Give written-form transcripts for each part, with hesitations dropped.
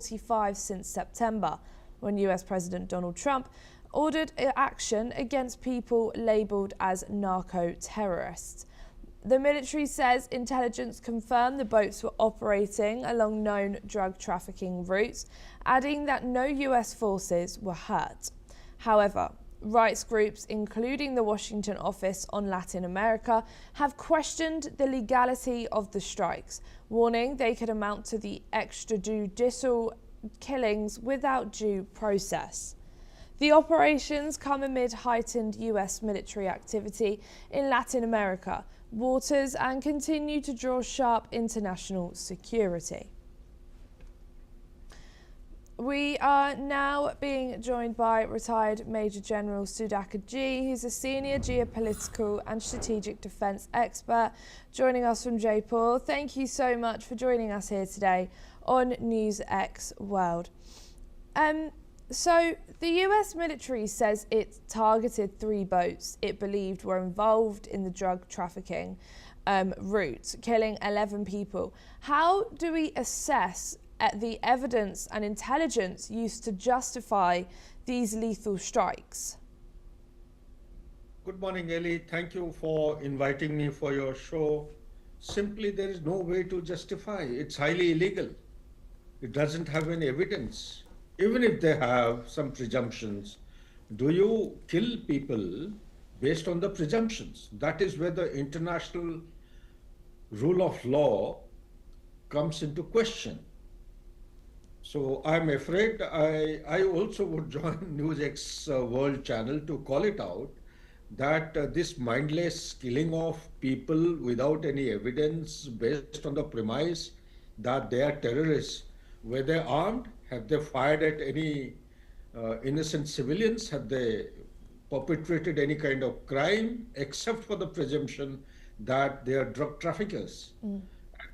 45 since September, when US President Donald Trump ordered action against people labelled as narco-terrorists. The military says intelligence confirmed the boats were operating along known drug trafficking routes, adding that no US forces were hurt. However, rights groups, including the Washington Office on Latin America, have questioned the legality of the strikes, warning they could amount to the extrajudicial killings without due process. The operations come amid heightened US military activity in Latin America waters and continue to draw sharp international security. We are now being joined by retired Major General Sudhakar Ji, who's a senior geopolitical and strategic defence expert, joining us from Jaipur. Thank you so much for joining us here today on NewsX World. So the US military says it targeted 3 boats it believed were involved in the drug trafficking route, killing 11 people. How do we assess the evidence and intelligence used to justify these lethal strikes? Good morning, Ellie. Thank you for inviting me for your show. Simply, there is no way to justify. It's highly illegal. It doesn't have any evidence. Even if they have some presumptions, do you kill people based on the presumptions? That is where the international rule of law comes into question. So I'm afraid I also would join NewsX World channel to call it out that this mindless killing of people without any evidence based on the premise that they are terrorists. Were they armed? Have they fired at any innocent civilians? Have they perpetrated any kind of crime, except for the presumption that they are drug traffickers?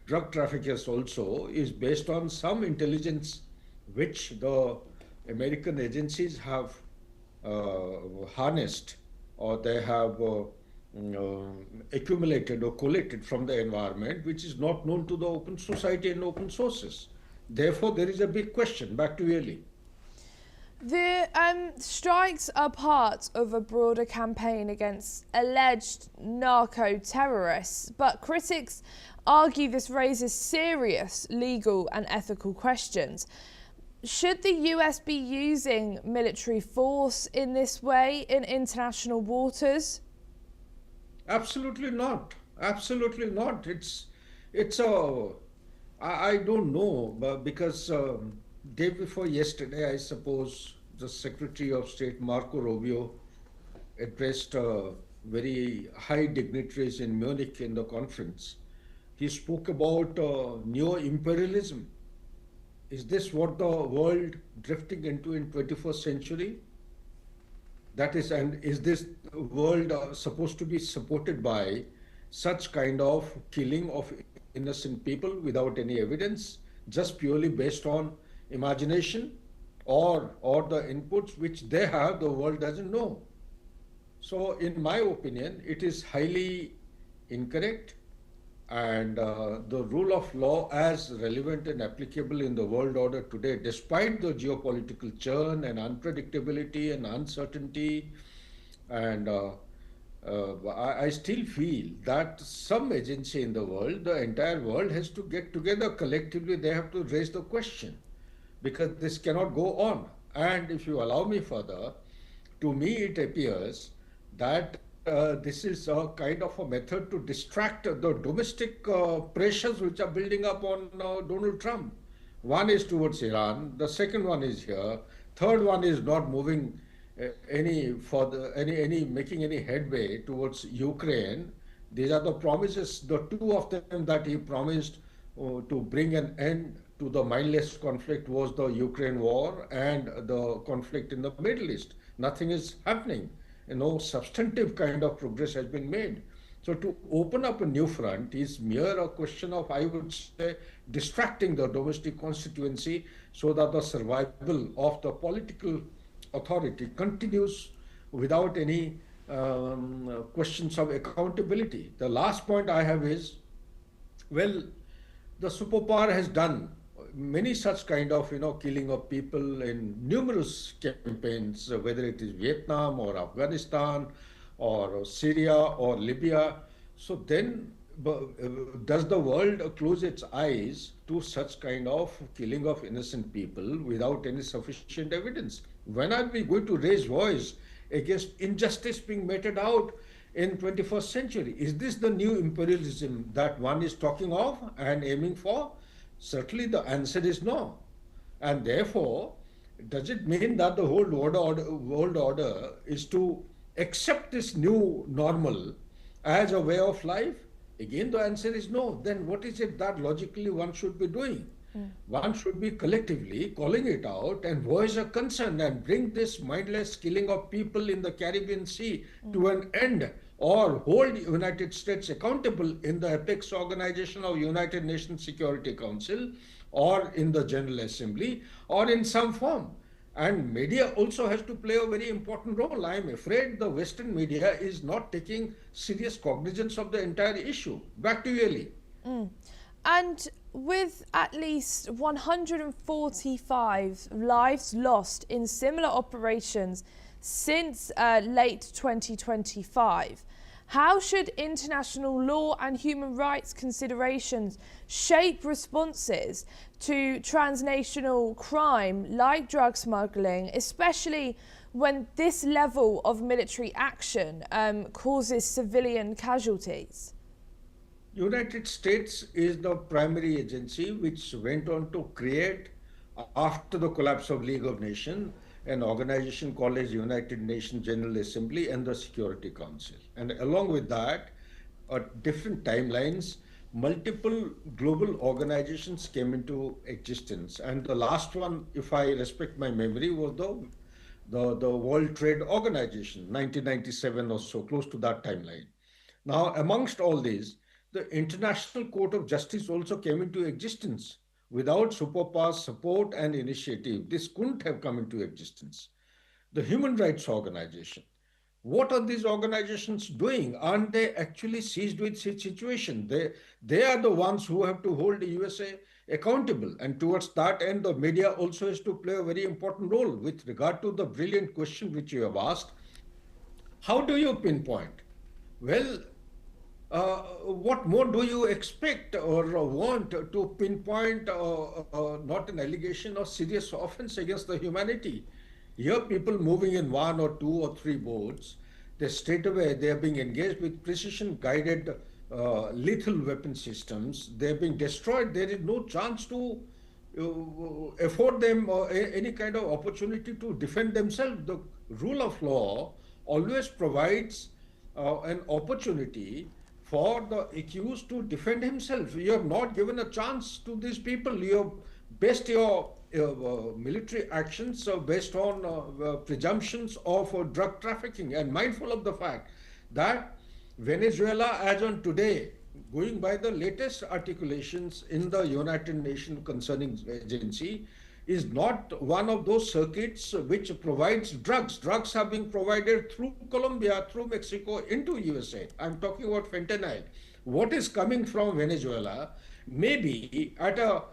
Drug traffickers also is based on some intelligence which the American agencies have harnessed, or they have accumulated or collated from the environment, which is not known to the open society and open sources. Therefore, there is a big question. Back to Eli. The strikes are part of a broader campaign against alleged narco-terrorists, but critics argue this raises serious legal and ethical questions. Should the US be using military force in this way in international waters? Absolutely not. Absolutely not. I don't know, but because day before yesterday, I suppose the Secretary of State Marco Rubio addressed very high dignitaries in Munich in the conference. He spoke about neo-imperialism. Is this what the world drifting into in 21st century? That is, and is this world supposed to be supported by such kind of killing of innocent people without any evidence, just purely based on imagination or the inputs which they have, the world doesn't know? So in my opinion, it is highly incorrect, and the rule of law as relevant and applicable in the world order today, despite the geopolitical churn and unpredictability and uncertainty, and I still feel that some agency in the world, the entire world, has to get together collectively. They have to raise the question, because this cannot go on. And if you allow me further, to me it appears that this is a kind of a method to distract the domestic pressures which are building up on Donald Trump. One is towards Iran, the second one is here, third one is not moving making any headway towards Ukraine. These are the promises, the two of them that he promised to bring an end to the mindless conflict was the Ukraine war and the conflict in the Middle East. Nothing is happening. No substantive kind of progress has been made. So to open up a new front is mere a question of, I would say, distracting the domestic constituency so that the survival of the political authority continues without any questions of accountability. The last point I have is, well, the superpower has done many such kind of, killing of people in numerous campaigns, whether it is Vietnam or Afghanistan or Syria or Libya. So then, does the world close its eyes to such kind of killing of innocent people without any sufficient evidence? When are we going to raise voice against injustice being meted out in 21st century? Is this the new imperialism that one is talking of and aiming for? Certainly the answer is no. And therefore, does it mean that the whole world order is to accept this new normal as a way of life? Again, the answer is no. Then what is it that logically one should be doing? One should be collectively calling it out and voice a concern and bring this mindless killing of people in the Caribbean Sea to an end, or hold United States accountable in the apex organization of United Nations Security Council or in the General Assembly or in some form. And media also has to play a very important role. I am afraid the Western media is not taking serious cognizance of the entire issue. Back to you, Ellie. And with at least 145 lives lost in similar operations since late 2025, how should international law and human rights considerations shape responses to transnational crime like drug smuggling, especially when this level of military action causes civilian casualties? United States is the primary agency which went on to create, after the collapse of League of Nations, an organization called as United Nations General Assembly and the Security Council. And along with that, at different timelines, multiple global organizations came into existence. And the last one, if I respect my memory, was the World Trade Organization, 1997 or so, close to that timeline. Now, amongst all these, the International Court of Justice also came into existence. Without superpower's support and initiative, this couldn't have come into existence. The Human Rights Organization. What are these organizations doing? Aren't they actually seized with this situation? They are the ones who have to hold the USA accountable. And towards that end, the media also has to play a very important role. With regard to the brilliant question which you have asked, how do you pinpoint? Well, what more do you expect or want to pinpoint not an allegation of serious offense against the humanity? Here, people moving in one or two or three boats, they straight away they are being engaged with precision-guided lethal weapon systems. They are being destroyed. There is no chance to afford them any kind of opportunity to defend themselves. The rule of law always provides an opportunity for the accused to defend himself. You have not given a chance to these people. You have based your military actions based on presumptions of drug trafficking, and mindful of the fact that Venezuela, as on today, going by the latest articulations in the United Nations concerning agency, is not one of those circuits which provides drugs. Drugs are being provided through Colombia, through Mexico, into USA. I'm talking about fentanyl. What is coming from Venezuela, maybe at a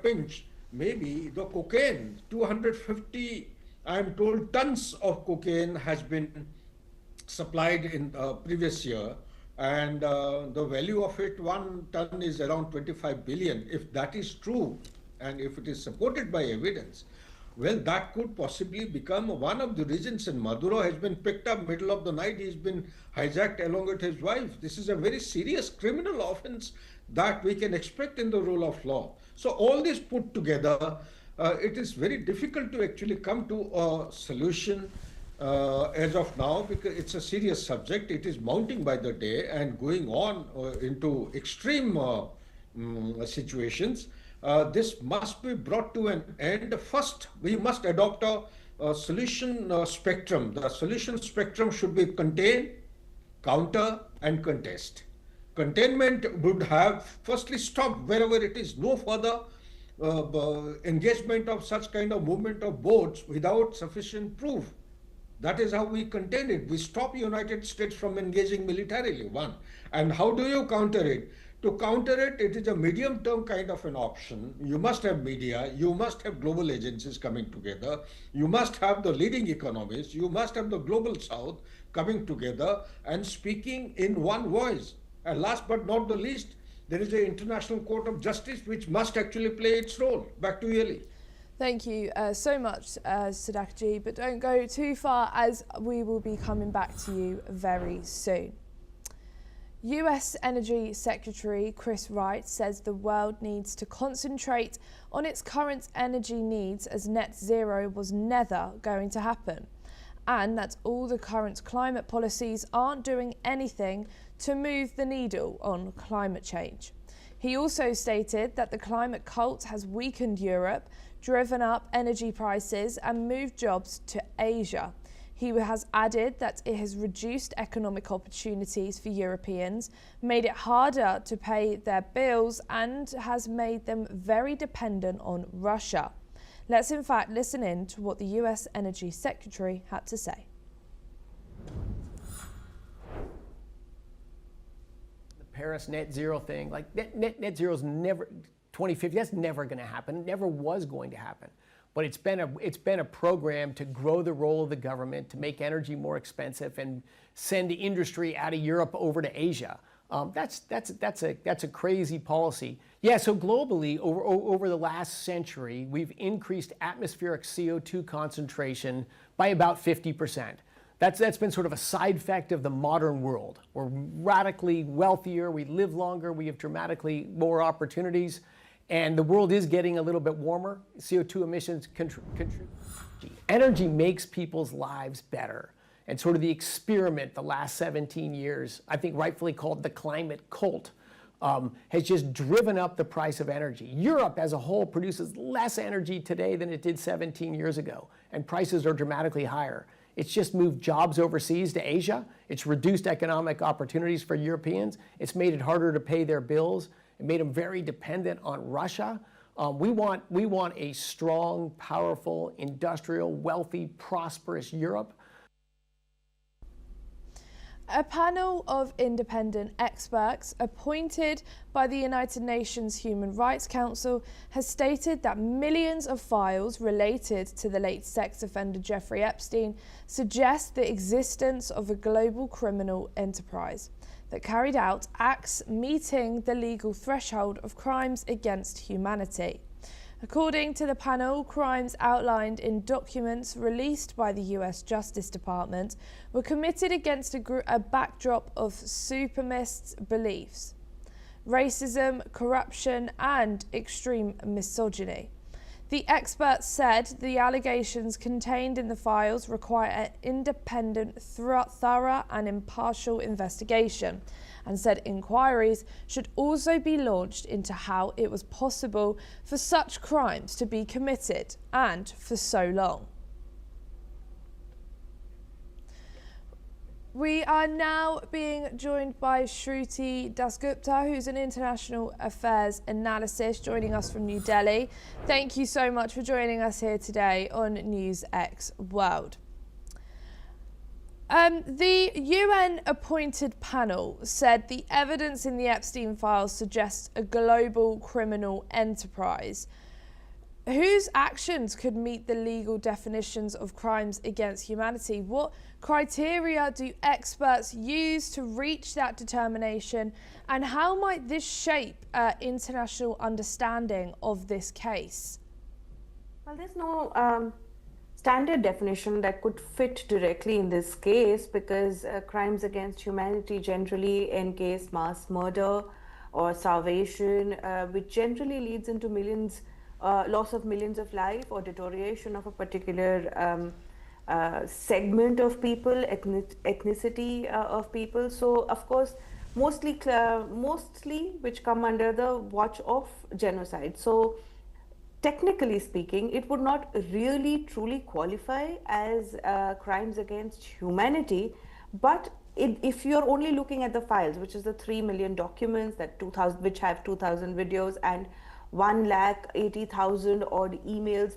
pinch, maybe the cocaine, 250, I'm told, tons of cocaine has been supplied in the previous year, and the value of it, 1 ton, is around 25 billion. If that is true, and if it is supported by evidence, well, that could possibly become one of the reasons. And Maduro has been picked up middle of the night. He's been hijacked along with his wife. This is a very serious criminal offense that we can expect in the rule of law. So all this put together, it is very difficult to actually come to a solution as of now, because it's a serious subject. It is mounting by the day and going on into extreme situations. This must be brought to an end. First, we must adopt a solution spectrum. The solution spectrum should be contain, counter, and contest. Containment would have firstly stop wherever it is, no further engagement of such kind of movement of boats without sufficient proof. That is how we contain it. We stop United States from engaging militarily, one. And how do you counter it? To counter it, it is a medium-term kind of an option. You must have media, you must have global agencies coming together, you must have the leading economists, you must have the global south coming together and speaking in one voice. And last but not the least, there is the International Court of Justice which must actually play its role. Back to you, Ellie. Thank you so much, Sudhakaji, but don't go too far as we will be coming back to you very soon. US Energy Secretary Chris Wright says the world needs to concentrate on its current energy needs as net zero was never going to happen, and that all the current climate policies aren't doing anything to move the needle on climate change. He also stated that the climate cult has weakened Europe, driven up energy prices and moved jobs to Asia. He has added that it has reduced economic opportunities for Europeans, made it harder to pay their bills, and has made them very dependent on Russia. Let's in fact listen in to what the US Energy Secretary had to say. The Paris net zero thing, like net zero is never, 2050, that's never going to happen. It never was going to happen. But it's been a program to grow the role of the government, to make energy more expensive, and send industry out of Europe over to Asia. That's a crazy policy. Yeah. So globally, over the last century, we've increased atmospheric CO2 concentration by about 50%. That's been sort of a side effect of the modern world. We're radically wealthier, we live longer, we have dramatically more opportunities. And the world is getting a little bit warmer. CO2 emissions contribute. Energy makes people's lives better. And sort of the experiment the last 17 years, I think rightfully called the climate cult, has just driven up the price of energy. Europe as a whole produces less energy today than it did 17 years ago, and prices are dramatically higher. It's just moved jobs overseas to Asia. It's reduced economic opportunities for Europeans. It's made it harder to pay their bills. It made them very dependent on Russia. We want a strong, powerful, industrial, wealthy, prosperous Europe. A panel of independent experts appointed by the United Nations Human Rights Council has stated that millions of files related to the late sex offender Jeffrey Epstein suggest the existence of a global criminal enterprise that carried out acts meeting the legal threshold of crimes against humanity. According to the panel, crimes outlined in documents released by the US Justice Department were committed against a backdrop of supremacist beliefs, racism, corruption, and extreme misogyny. The experts said the allegations contained in the files require an independent, thorough and impartial investigation, and said inquiries should also be launched into how it was possible for such crimes to be committed and for so long. We are now being joined by Shruti Dasgupta, who's an international affairs analyst, joining us from New Delhi. Thank you so much for joining us here today on NewsX World. The UN-appointed panel said the evidence in the Epstein files suggests a global criminal enterprise. Whose actions could meet the legal definitions of crimes against humanity? What criteria do experts use to reach that determination? And how might this shape international understanding of this case? Well, there's no standard definition that could fit directly in this case, because crimes against humanity generally encase mass murder or starvation, which generally leads into loss of millions of life or deterioration of a particular segment of people, ethnicity of people. So, of course, mostly which come under the watch of genocide. So, technically speaking, it would not really truly qualify as crimes against humanity, but if you're only looking at the files, which is the 3 million documents that which have 2,000 videos and 1,80,000 odd emails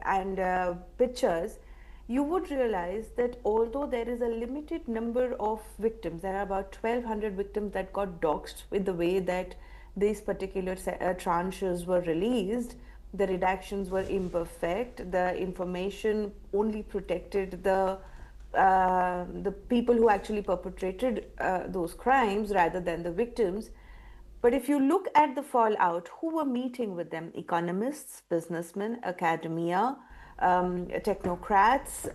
and pictures, you would realize that although there is a limited number of victims, there are about 1,200 victims that got doxxed with the way that these particular tranches were released. The redactions were imperfect. The information only protected the people who actually perpetrated those crimes rather than the victims. But if you look at the fallout, who were meeting with them? Economists, businessmen, academia, technocrats,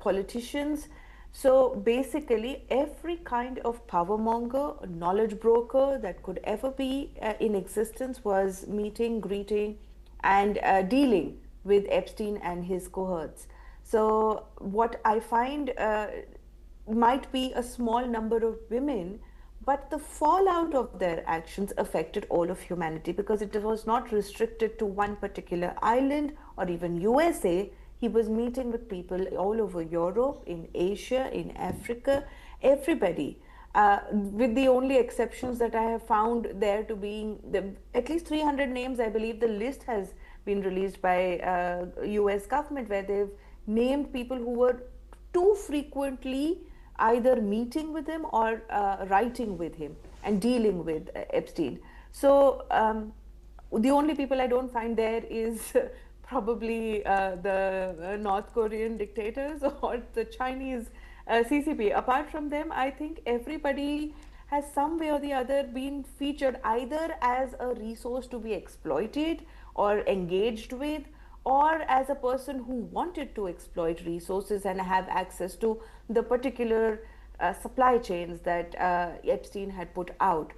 politicians. So basically, every kind of power monger, knowledge broker that could ever be in existence was meeting, greeting, and dealing with Epstein and his cohorts. So, what I find might be a small number of women, but the fallout of their actions affected all of humanity because it was not restricted to one particular island or even USA. He was meeting with people all over Europe, in Asia, in Africa, everybody. With the only exceptions that I have found there to being at least 300 names, I believe the list has been released by US government where they've named people who were too frequently either meeting with him or writing with him and dealing with Epstein. So the only people I don't find there is probably the North Korean dictators or the Chinese CCP. Apart from them, I think everybody has some way or the other been featured either as a resource to be exploited or engaged with, or as a person who wanted to exploit resources and have access to the particular supply chains that Epstein had put out.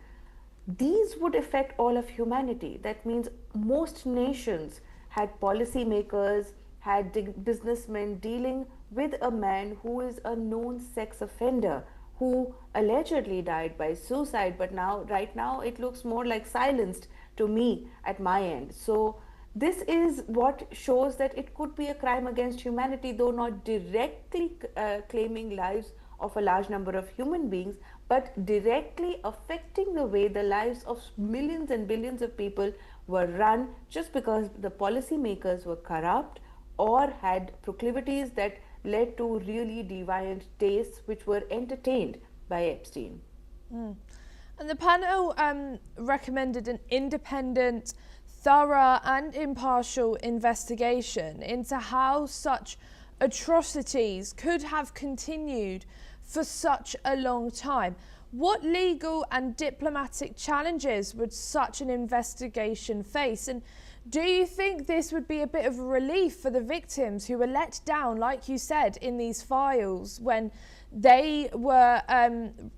These would affect all of humanity. That means most nations had policymakers, had businessmen dealing with a man who is a known sex offender, who allegedly died by suicide, but right now, it looks more like silenced to me at my end. So this is what shows that it could be a crime against humanity, though not directly claiming lives of a large number of human beings, but directly affecting the way the lives of millions and billions of people were run just because the policymakers were corrupt or had proclivities that led to really deviant tastes which were entertained by Epstein. And the panel recommended an independent, thorough and impartial investigation into how such atrocities could have continued for such a long time. What legal and diplomatic challenges would such an investigation face? And do you think this would be a bit of a relief for the victims who were let down, like you said, in these files when they were,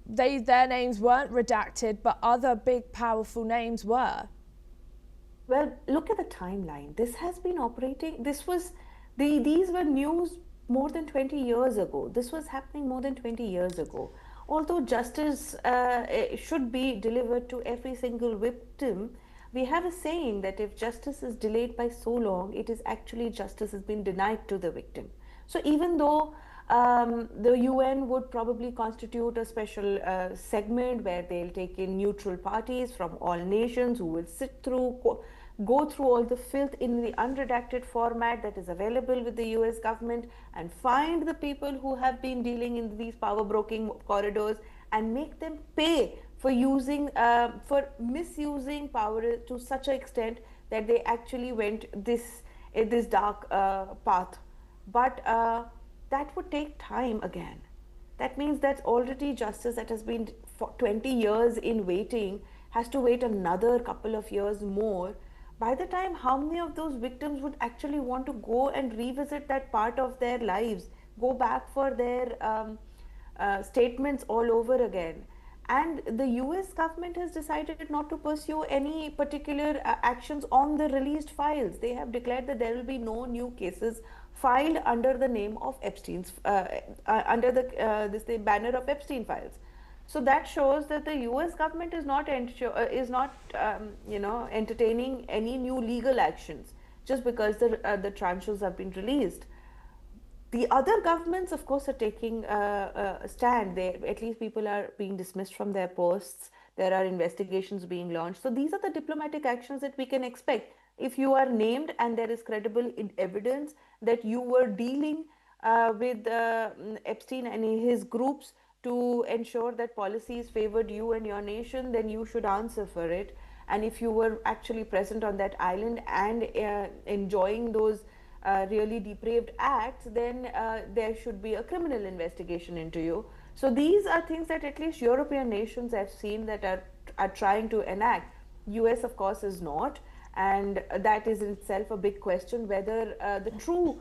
their names weren't redacted, but other big, powerful names were? Well, look at the timeline. This has been operating. These were news more than 20 years ago. This was happening more than 20 years ago. Although justice should be delivered to every single victim, we have a saying that if justice is delayed by so long, it is actually justice has been denied to the victim. So even though the UN would probably constitute a special segment where they'll take in neutral parties from all nations who will go through all the filth in the unredacted format that is available with the US government and find the people who have been dealing in these power broking corridors and make them pay for misusing power to such an extent that they actually went this dark path. But that would take time again. That means that already justice that has been for 20 years in waiting has to wait another couple of years more. By the time, how many of those victims would actually want to go and revisit that part of their lives, go back for their statements all over again? And the US government has decided not to pursue any particular actions on the released files. They have declared that there will be no new cases filed under the name of Epstein's, under the banner of Epstein files. So that shows that the US government is not entertaining any new legal actions just because the tranches have been released. The other governments, of course, are taking a stand. At least people are being dismissed from their posts. There are investigations being launched. So these are the diplomatic actions that we can expect. If you are named and there is credible evidence that you were dealing with Epstein and his groups to ensure that policies favored you and your nation, then you should answer for it. And if you were actually present on that island and enjoying those really depraved acts, then there should be a criminal investigation into you. So these are things that at least European nations have seen that are trying to enact. US, of course, is not, and that is in itself a big question whether the true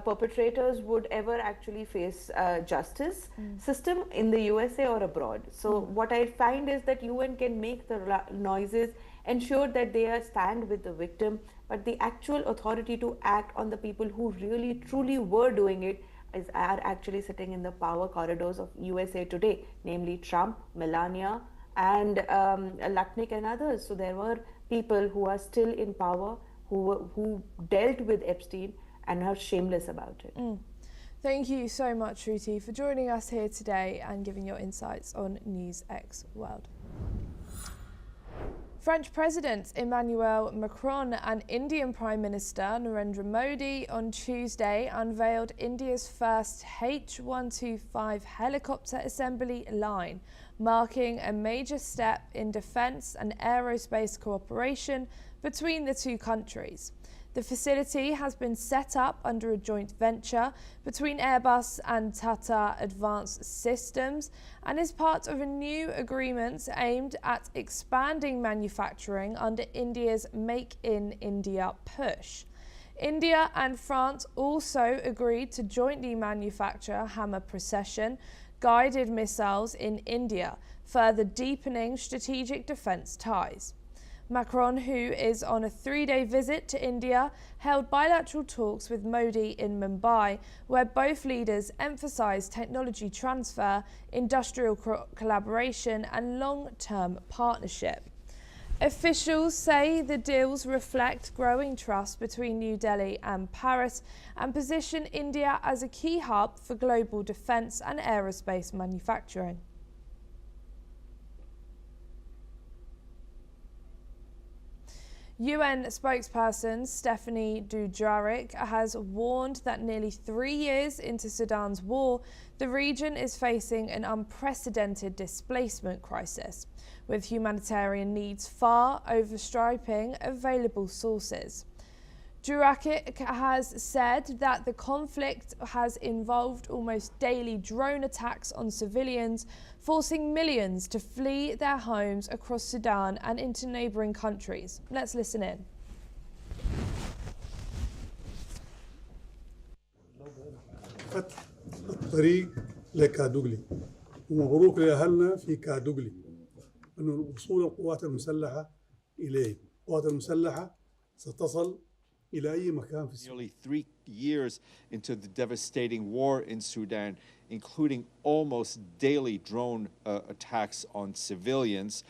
perpetrators would ever actually face justice system in the USA or abroad. So what I find is that UN can make the noises, ensure that they stand with the victim, but the actual authority to act on the people who really truly were doing it are actually sitting in the power corridors of USA today, namely Trump, Melania, and Lutnick and others. So there were people who are still in power who dealt with Epstein and are shameless about it. Thank you so much, Shruti, for joining us here today and giving your insights on NewsX World. French President Emmanuel Macron and Indian Prime Minister Narendra Modi on Tuesday unveiled India's first H-125 helicopter assembly line, marking a major step in defence and aerospace cooperation between the two countries. The facility has been set up under a joint venture between Airbus and Tata Advanced Systems and is part of a new agreement aimed at expanding manufacturing under India's Make in India push. India and France also agreed to jointly manufacture Hammer Precision guided missiles in India, further deepening strategic defence ties. Macron, who is on a 3-day visit to India, held bilateral talks with Modi in Mumbai, where both leaders emphasised technology transfer, industrial collaboration and long-term partnership. Officials say the deals reflect growing trust between New Delhi and Paris and position India as a key hub for global defence and aerospace manufacturing. UN spokesperson Stephanie Dujarric has warned that nearly 3 years into Sudan's war, the region is facing an unprecedented displacement crisis, with humanitarian needs far overstripping available sources. Dujarric has said that the conflict has involved almost daily drone attacks on civilians, forcing millions to flee their homes across Sudan and into neighbouring countries. Let's listen in. فتح الطريق لكادوغلي ومبروك لأهلنا في كادوغلي أن وصول القوات المسلحة إليه. القوات المسلحة ستصل إلى أي مكان في السودان. Nearly 3 years into the devastating war in Sudan, including almost daily drone attacks on civilians,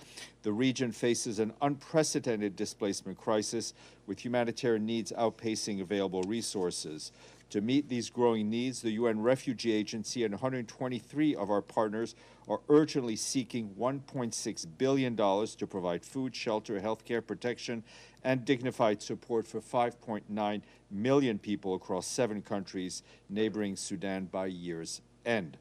the region faces an unprecedented displacement crisis with humanitarian needs outpacing available resources. To meet these growing needs, the UN Refugee Agency and 123 of our partners are urgently seeking $1.6 billion to provide food, shelter, healthcare protection, and dignified support for 5.9 million people across 7 countries neighboring Sudan by year's end.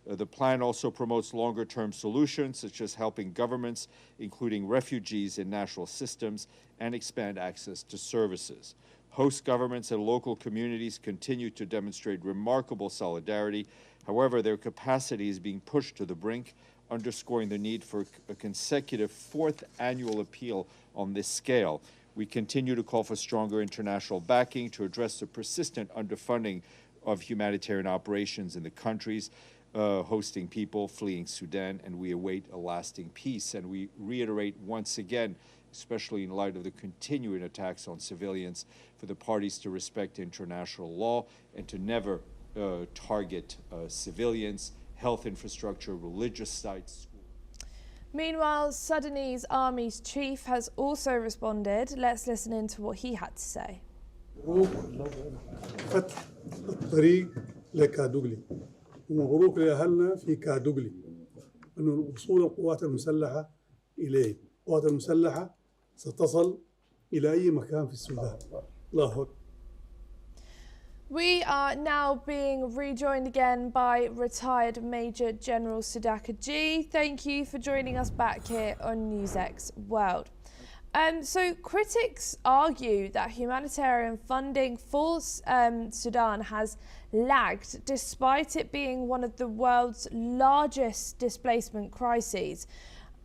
The plan also promotes longer-term solutions, such as helping governments, including refugees in national systems, and expand access to services. Host governments and local communities continue to demonstrate remarkable solidarity. However, their capacity is being pushed to the brink, underscoring the need for a consecutive 4th annual appeal on this scale. We continue to call for stronger international backing to address the persistent underfunding of humanitarian operations in the countries hosting people fleeing Sudan, and we await a lasting peace. And we reiterate once again, especially in light of the continuing attacks on civilians, for the parties to respect international law and to never target civilians, health infrastructure, religious sites. Meanwhile, Sudanese Army's chief has also responded. Let's listen in to what he had to say. فتح الطريق لكادوغلي ومبروك لأهلنا في كادوغلي أن وصول القوات المسلحة إليه. القوات المسلحة ستصل إلى أي مكان في السودان. الله أكبر. We are now being rejoined again by retired Major General Sudhakar G. Thank you for joining us back here on NewsX World. So critics argue that humanitarian funding for Sudan has lagged despite it being one of the world's largest displacement crises.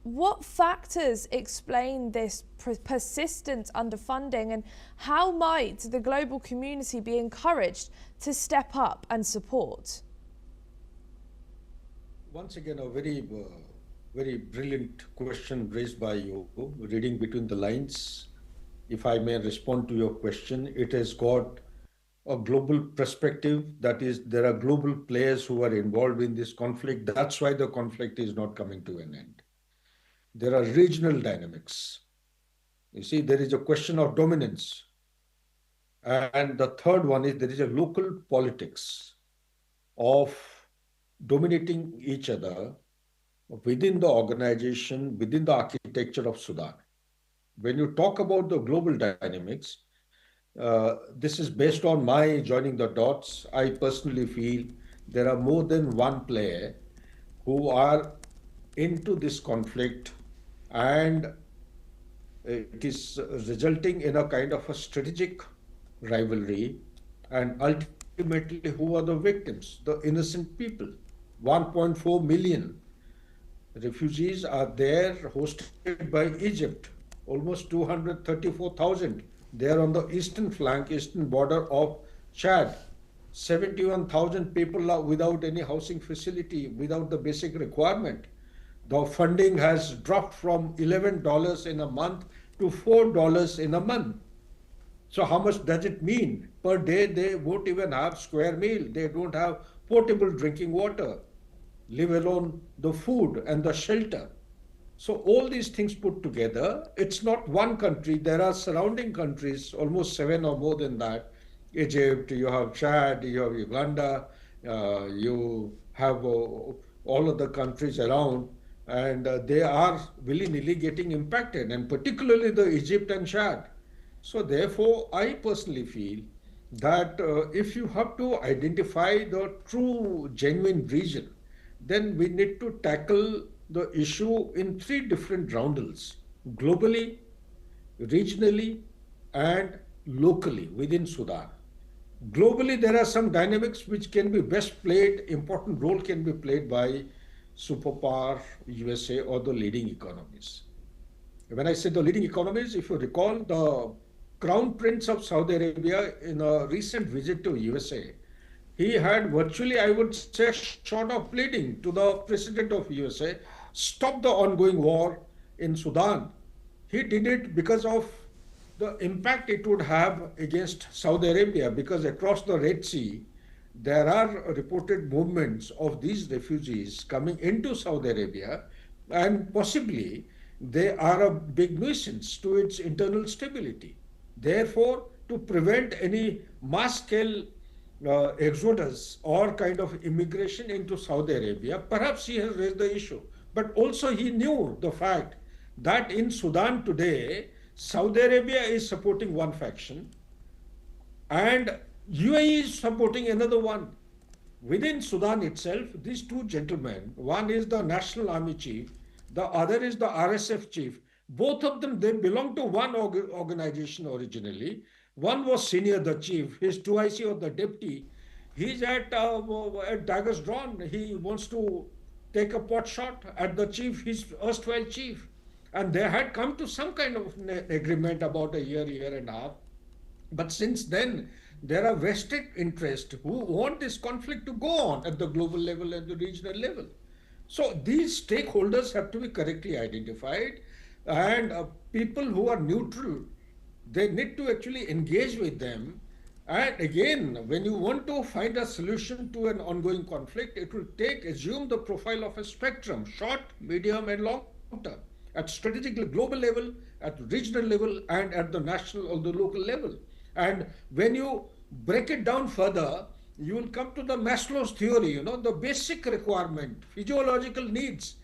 What factors explain this persistent underfunding, and how might the global community be encouraged to step up and support? Once again, a very brilliant question raised by you. Reading between the lines, if I may respond to your question, it has got a global perspective. That is, there are global players who are involved in this conflict. That's why the conflict is not coming to an end. There are regional dynamics. You see, there is a question of dominance. And the third one is there is a local politics of dominating each other within the organization, within the architecture of Sudan. When you talk about the global dynamics, this is based on my joining the dots. I personally feel there are more than one player who are into this conflict, and it is resulting in a kind of a strategic rivalry, and ultimately who are the victims? The innocent people. 1.4 million refugees are there, hosted by Egypt, almost 234,000. They are on the eastern flank, eastern border of Chad. 71,000 people are without any housing facility, without the basic requirement. The funding has dropped from $11 in a month to $4 in a month. So how much does it mean? Per day, they won't even have square meal. They don't have potable drinking water, leave alone the food and the shelter. So all these things put together, it's not one country. There are surrounding countries, almost 7 or more than that. Egypt, you have Chad, you have Uganda, you have all of the countries around, and they are willy-nilly getting impacted, and particularly the Egypt and Chad. So therefore, I personally feel that if you have to identify the true, genuine region, then we need to tackle the issue in 3 different roundels: globally, regionally, and locally within Sudan. Globally, there are some dynamics which can be best played, important role can be played by superpower, USA, or the leading economies. When I say the leading economies, if you recall, the Crown Prince of Saudi Arabia, in a recent visit to USA, he had virtually, I would say, short of pleading to the President of USA, stop the ongoing war in Sudan. He did it because of the impact it would have against Saudi Arabia, because across the Red Sea, there are reported movements of these refugees coming into Saudi Arabia, and possibly they are a big nuisance to its internal stability. Therefore, to prevent any mass-scale exodus or kind of immigration into Saudi Arabia, perhaps he has raised the issue. But also he knew the fact that in Sudan today, Saudi Arabia is supporting one faction and UAE is supporting another one. Within Sudan itself, these 2 gentlemen, one is the National Army Chief, the other is the RSF Chief. Both of them, they belong to one organization originally. One was senior, the chief, his 2IC or the deputy. He's at daggers drawn. He wants to take a pot shot at the chief, his erstwhile chief. And they had come to some kind of agreement about a year and a half. But since then, there are vested interests who want this conflict to go on at the global level and the regional level. So these stakeholders have to be correctly identified, and people who are neutral, they need to actually engage with them. And again, when you want to find a solution to an ongoing conflict, it will assume the profile of a spectrum, short, medium, and long term, at strategic global level, at regional level, and at the national or the local level. And when you break it down further, you will come to the Maslow's theory, the basic requirement, physiological needs.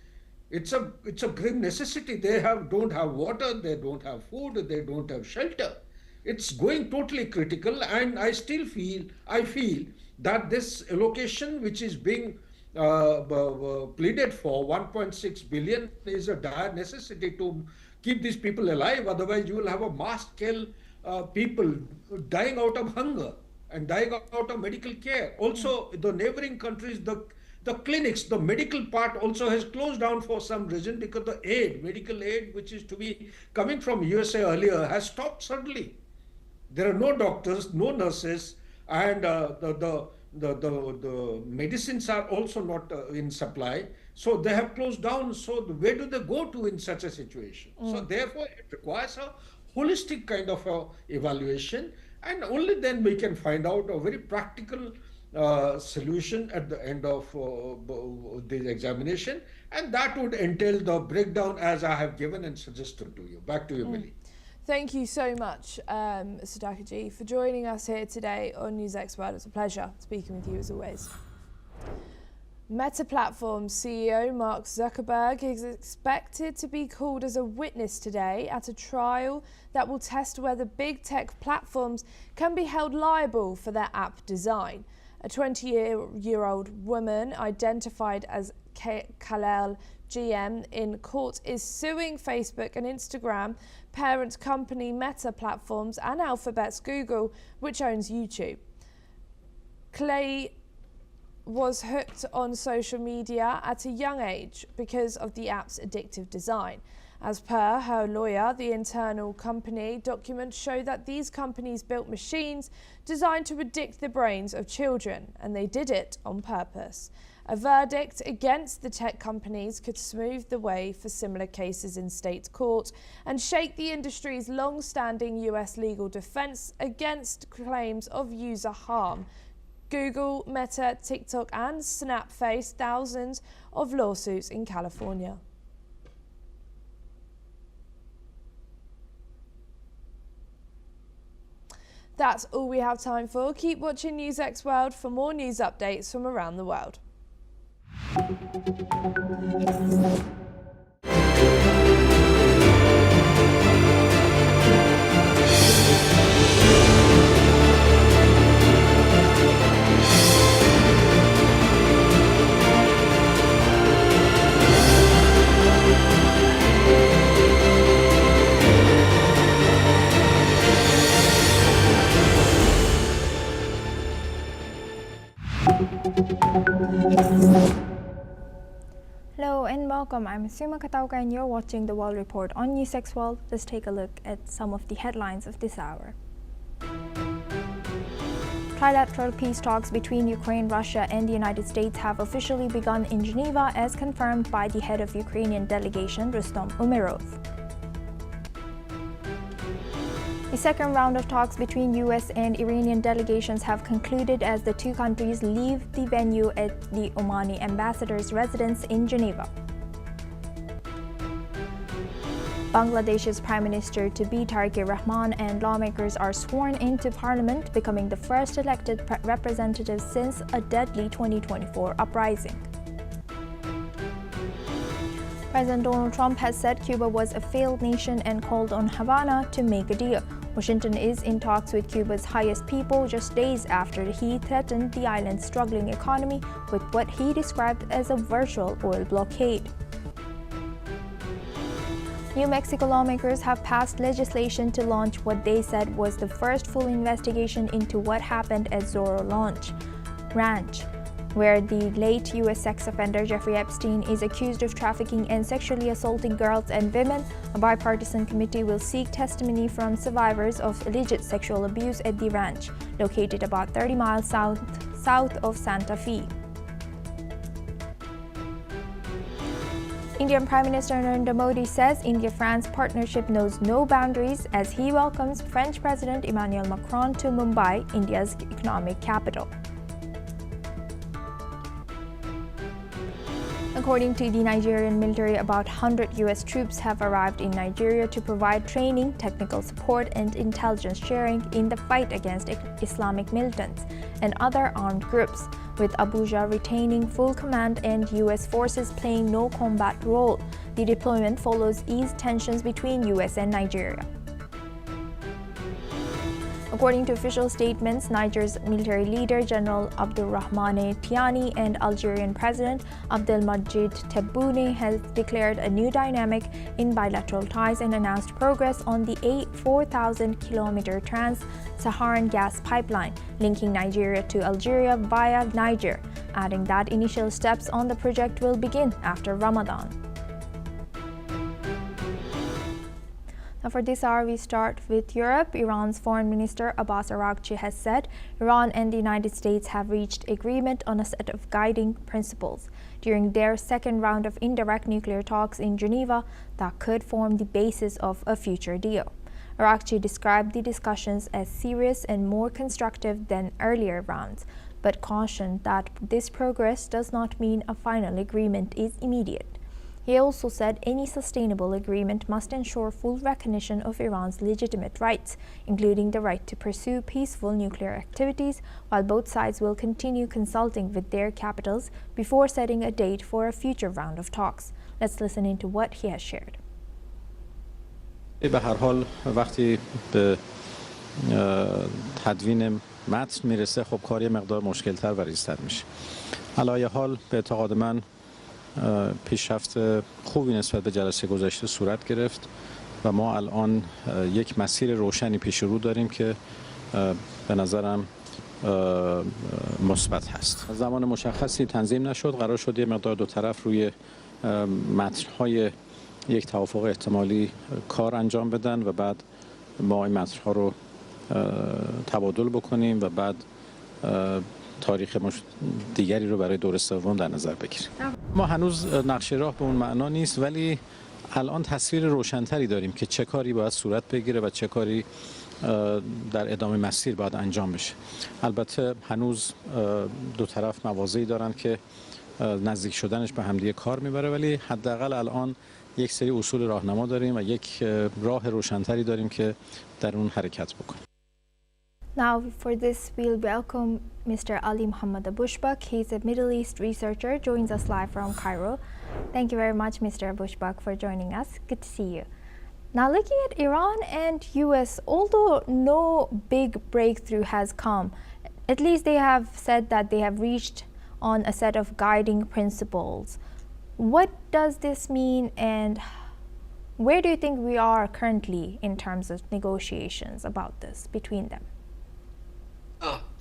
It's a grim necessity. They don't have water, they don't have food, they don't have shelter. it's going totally critical, and I feel that this allocation which is being pleaded for 1.6 billion is a dire necessity to keep these people alive. Otherwise, you will have a mass scale people dying out of hunger and dying out of medical care. Also, the neighboring countries, the clinics, the medical part also has closed down for some reason, because the medical aid, which is to be coming from USA earlier, has stopped suddenly. There are no doctors, no nurses, and the medicines are also not in supply. So they have closed down. So where do they go to in such a situation? So therefore, it requires a holistic kind of evaluation, and only then we can find out a very practical solution at the end of the examination, and that would entail the breakdown as I have given and suggested to you. Back to you, Millie. Thank you so much, Sudhakaji, for joining us here today on NewsX World. It's a pleasure speaking with you as always. Meta Platforms CEO Mark Zuckerberg is expected to be called as a witness today at a trial that will test whether big tech platforms can be held liable for their app design. A 20-year-old woman identified as Kalel GM in court is suing Facebook and Instagram, parent company Meta Platforms, and Alphabet's Google, which owns YouTube. Clay was hooked on social media at a young age because of the app's addictive design. As per her lawyer, the internal company documents show that these companies built machines designed to addict the brains of children, and they did it on purpose. A verdict against the tech companies could smooth the way for similar cases in state court and shake the industry's long-standing US legal defense against claims of user harm. Google, Meta, TikTok, and Snap face thousands of lawsuits in California. That's all we have time for. Keep watching NewsX World for more news updates from around the world. Hello and welcome. I'm Suma Katauka and you're watching the World Report on NewsX World. Let's take a look at some of the headlines of this hour. Trilateral peace talks between Ukraine, Russia and the United States have officially begun in Geneva, as confirmed by the head of Ukrainian delegation, Rustom Umerov. The second round of talks between US and Iranian delegations have concluded as the two countries leave the venue at the Omani ambassador's residence in Geneva. Bangladesh's Prime Minister to-be Tariq Rahman and lawmakers are sworn into parliament, becoming the first elected representatives since a deadly 2024 uprising. President Donald Trump has said Cuba was a failed nation and called on Havana to make a deal. Washington is in talks with Cuba's highest people just days after he threatened the island's struggling economy with what he described as a virtual oil blockade. New Mexico lawmakers have passed legislation to launch what they said was the first full investigation into what happened at Zorro Ranch, where the late U.S. sex offender Jeffrey Epstein is accused of trafficking and sexually assaulting girls and women. A bipartisan committee will seek testimony from survivors of alleged sexual abuse at the ranch, located about 30 miles south of Santa Fe. Indian Prime Minister Narendra Modi says India-France partnership knows no boundaries as he welcomes French President Emmanuel Macron to Mumbai, India's economic capital. According to the Nigerian military, about 100 U.S. troops have arrived in Nigeria to provide training, technical support, and intelligence sharing in the fight against Islamic militants and other armed groups, with Abuja retaining full command and U.S. forces playing no combat role. The deployment follows eased tensions between U.S. and Nigeria. According to official statements, Niger's military leader General Abdurrahmane Tiani and Algerian President Abdelmadjid Tebboune has declared a new dynamic in bilateral ties and announced progress on the 4,000-kilometer trans-Saharan gas pipeline linking Nigeria to Algeria via Niger, adding that initial steps on the project will begin after Ramadan. Now for this hour, we start with Europe. Iran's Foreign Minister Abbas Araghchi has said Iran and the United States have reached agreement on a set of guiding principles during their second round of indirect nuclear talks in Geneva that could form the basis of a future deal. Araghchi described the discussions as serious and more constructive than earlier rounds, but cautioned that this progress does not mean a final agreement is immediate. He also said any sustainable agreement must ensure full recognition of Iran's legitimate rights, including the right to pursue peaceful nuclear activities, while both sides will continue consulting with their capitals before setting a date for a future round of talks. Let's listen into what he has shared. به هر حال وقتی به تدوین متن میرسه خب کاری مقدار مشکل‌تر و ریزتر میشه. علایه حال به اعتقاد من پیشرفت خوبی نسبت به جلسه گذشته صورت گرفت و ما الان یک مسیر روشنی پیش رو داریم که به نظرم مثبت هست. زمان مشخصی تنظیم نشد، قرار شد یه مقدار دو طرف روی متن‌های یک توافق احتمالی کار انجام بدن و بعد ما این متن‌ها رو تبادل بکنیم و بعد تاریخ دیگری رو برای دور سوم در نظر بگیریم. ما هنوز نقشه راه به اون معنا نیست، ولی الان تصویر روشن‌تری داریم که چه کاری باید صورت بگیره و چه کاری در ادامه مسیر باید انجام بشه. البته هنوز دو طرف مواضعی دارن که نزدیک شدنش به همدیگه کار میبره، ولی حداقل الان یک سری اصول راهنما داریم و یک راه روشن‌تری داریم که در اون حرکت بکنیم. Now, for this, we'll welcome Mr. Ali Muhammad Abushbak. He's a Middle East researcher, joins us live from Cairo. Thank you very much, Mr. Abushbak, for joining us. Good to see you. Now, looking at Iran and US, although no big breakthrough has come, at least they have said that they have reached on a set of guiding principles. What does this mean, and where do you think we are currently in terms of negotiations about this between them?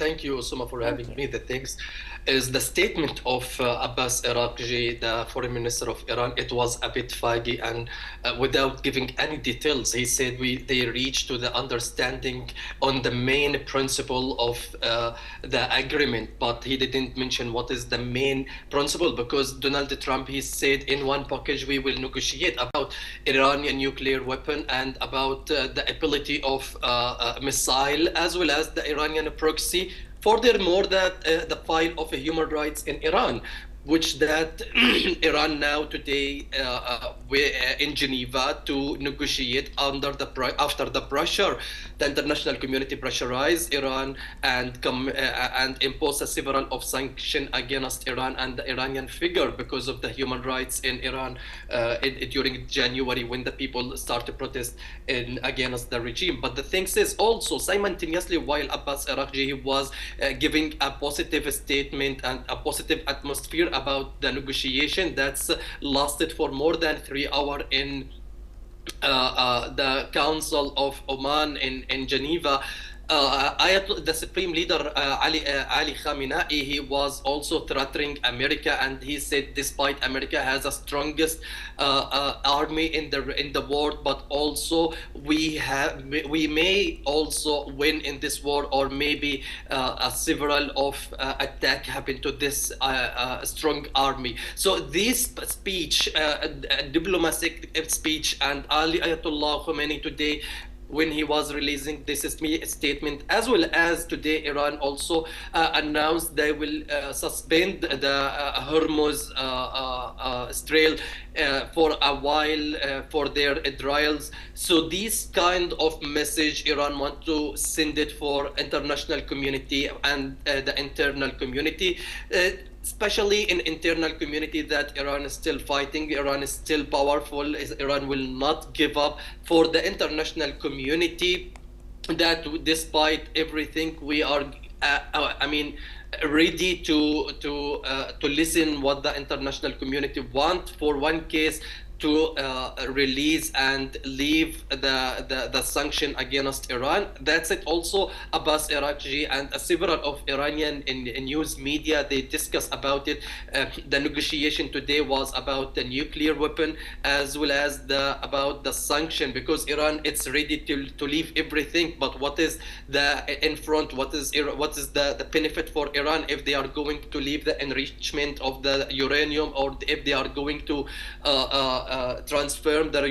Thank you, Usama, for having me. The things is the statement of Abbas Araghchi, the foreign minister of Iran. It was a bit vague and without giving any details. He said they reached to the understanding on the main principle of the agreement, but he didn't mention what is the main principle, because Donald Trump, he said in one package we will negotiate about Iranian nuclear weapon and about the ability of missile as well as the Iranian proxy. Furthermore, that the file of human rights in Iran, which that Iran now today in Geneva to negotiate after the pressure, the international community pressurized Iran and impose a several of sanction against Iran and the Iranian figure because of the human rights in Iran during January when the people start to protest against the regime. But the thing is also simultaneously while Abbas Araghchi was giving a positive statement and a positive atmosphere about the negotiation that's lasted for more than 3 hours in the Council of Oman in Geneva. The Supreme Leader Ali Khamenei, he was also threatening America, and he said despite America has the strongest army in the world, but also we may also win in this war, or maybe several of attack happen to this strong army. So this speech, diplomatic speech, and Ali Ayatollah Khomeini today, when he was releasing this statement, as well as today Iran also announced they will suspend the Hormuz Strait for a while for their trials. So this kind of message Iran want to send it for international community and the internal community. Especially in internal community, that Iran is still fighting, Iran is still powerful, Iran will not give up. For the international community, that despite everything, we are, ready to listen what the international community want for one case to release and leave the sanction against Iran. That's it. Also, Abbas Araghchi and several of Iranian in news media, they discuss about it. The negotiation today was about the nuclear weapon as well as about the sanction, because Iran, it's ready to leave everything. But what is the in front? What is the benefit for Iran if they are going to leave the enrichment of the uranium, or if they are going to transfer the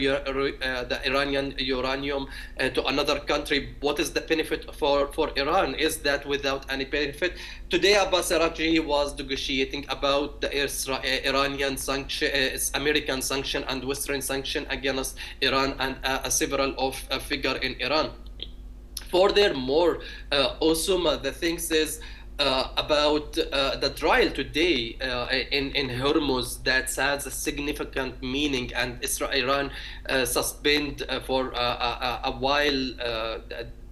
Iranian uranium to another country? What is the benefit for Iran? Is that without any benefit? Today, Abbas Araghchi was negotiating about the Iranian sanction, American sanction and Western sanction against Iran and several of figure in Iran. Furthermore, Osuma, the things is about the trial today in Hormuz that has a significant meaning, and Iran suspend for a while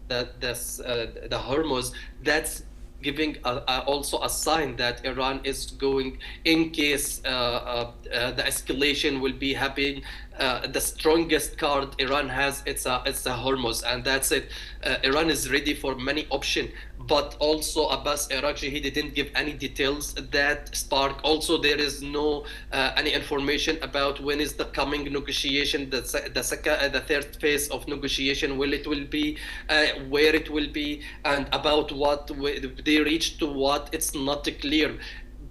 the Hormuz. That's giving also a sign that Iran is going, in case the escalation will be happening, the strongest card Iran has, it's a Hormuz, and that's it. Iran is ready for many options, but also Abbas Araghchi, he didn't give any details that spark. Also, there is no any information about when is the coming negotiation, the third phase of negotiation, will be, where it will be, and about what they reach to what, it's not clear.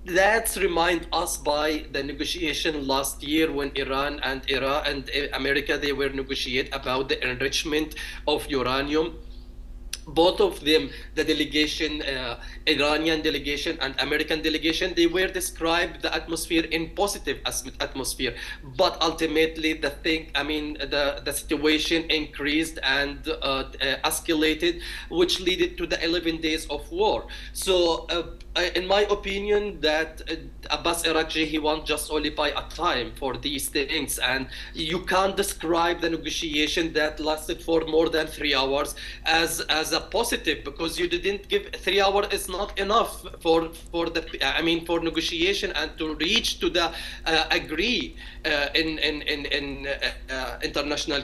That's remind us by the negotiation last year when Iran and America, they were negotiate about the enrichment of uranium. Both of them, the delegation, Iranian delegation and American delegation, they were described the atmosphere in positive atmosphere, but ultimately the situation increased and escalated, which led to the 11 days of war. So in my opinion, that Abbas Araghchi, he wants just only buy a time for these things, and you can't describe the negotiation that lasted for more than 3 hours as a positive, because you didn't give 3 hours is not enough for negotiation and to reach to the agree in international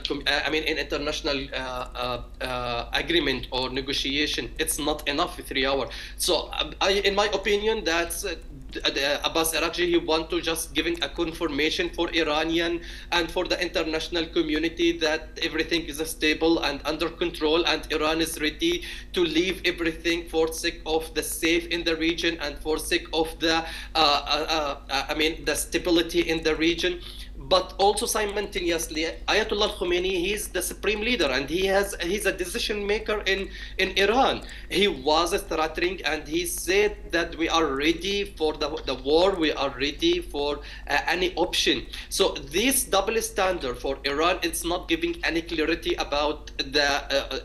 agreement or negotiation. It's not enough 3 hours. So in my opinion, that's Abbas Araghchi, he want to just giving a confirmation for Iranian and for the international community that everything is stable and under control, and Iran is ready to leave everything for sake of the safe in the region and for sake of the the stability in the region. But also simultaneously, Ayatollah Khomeini, he's the supreme leader, and he's a decision maker in Iran. He was threatening, and he said that we are ready for the war, we are ready for any option. So this double standard for Iran, it's not giving any clarity about the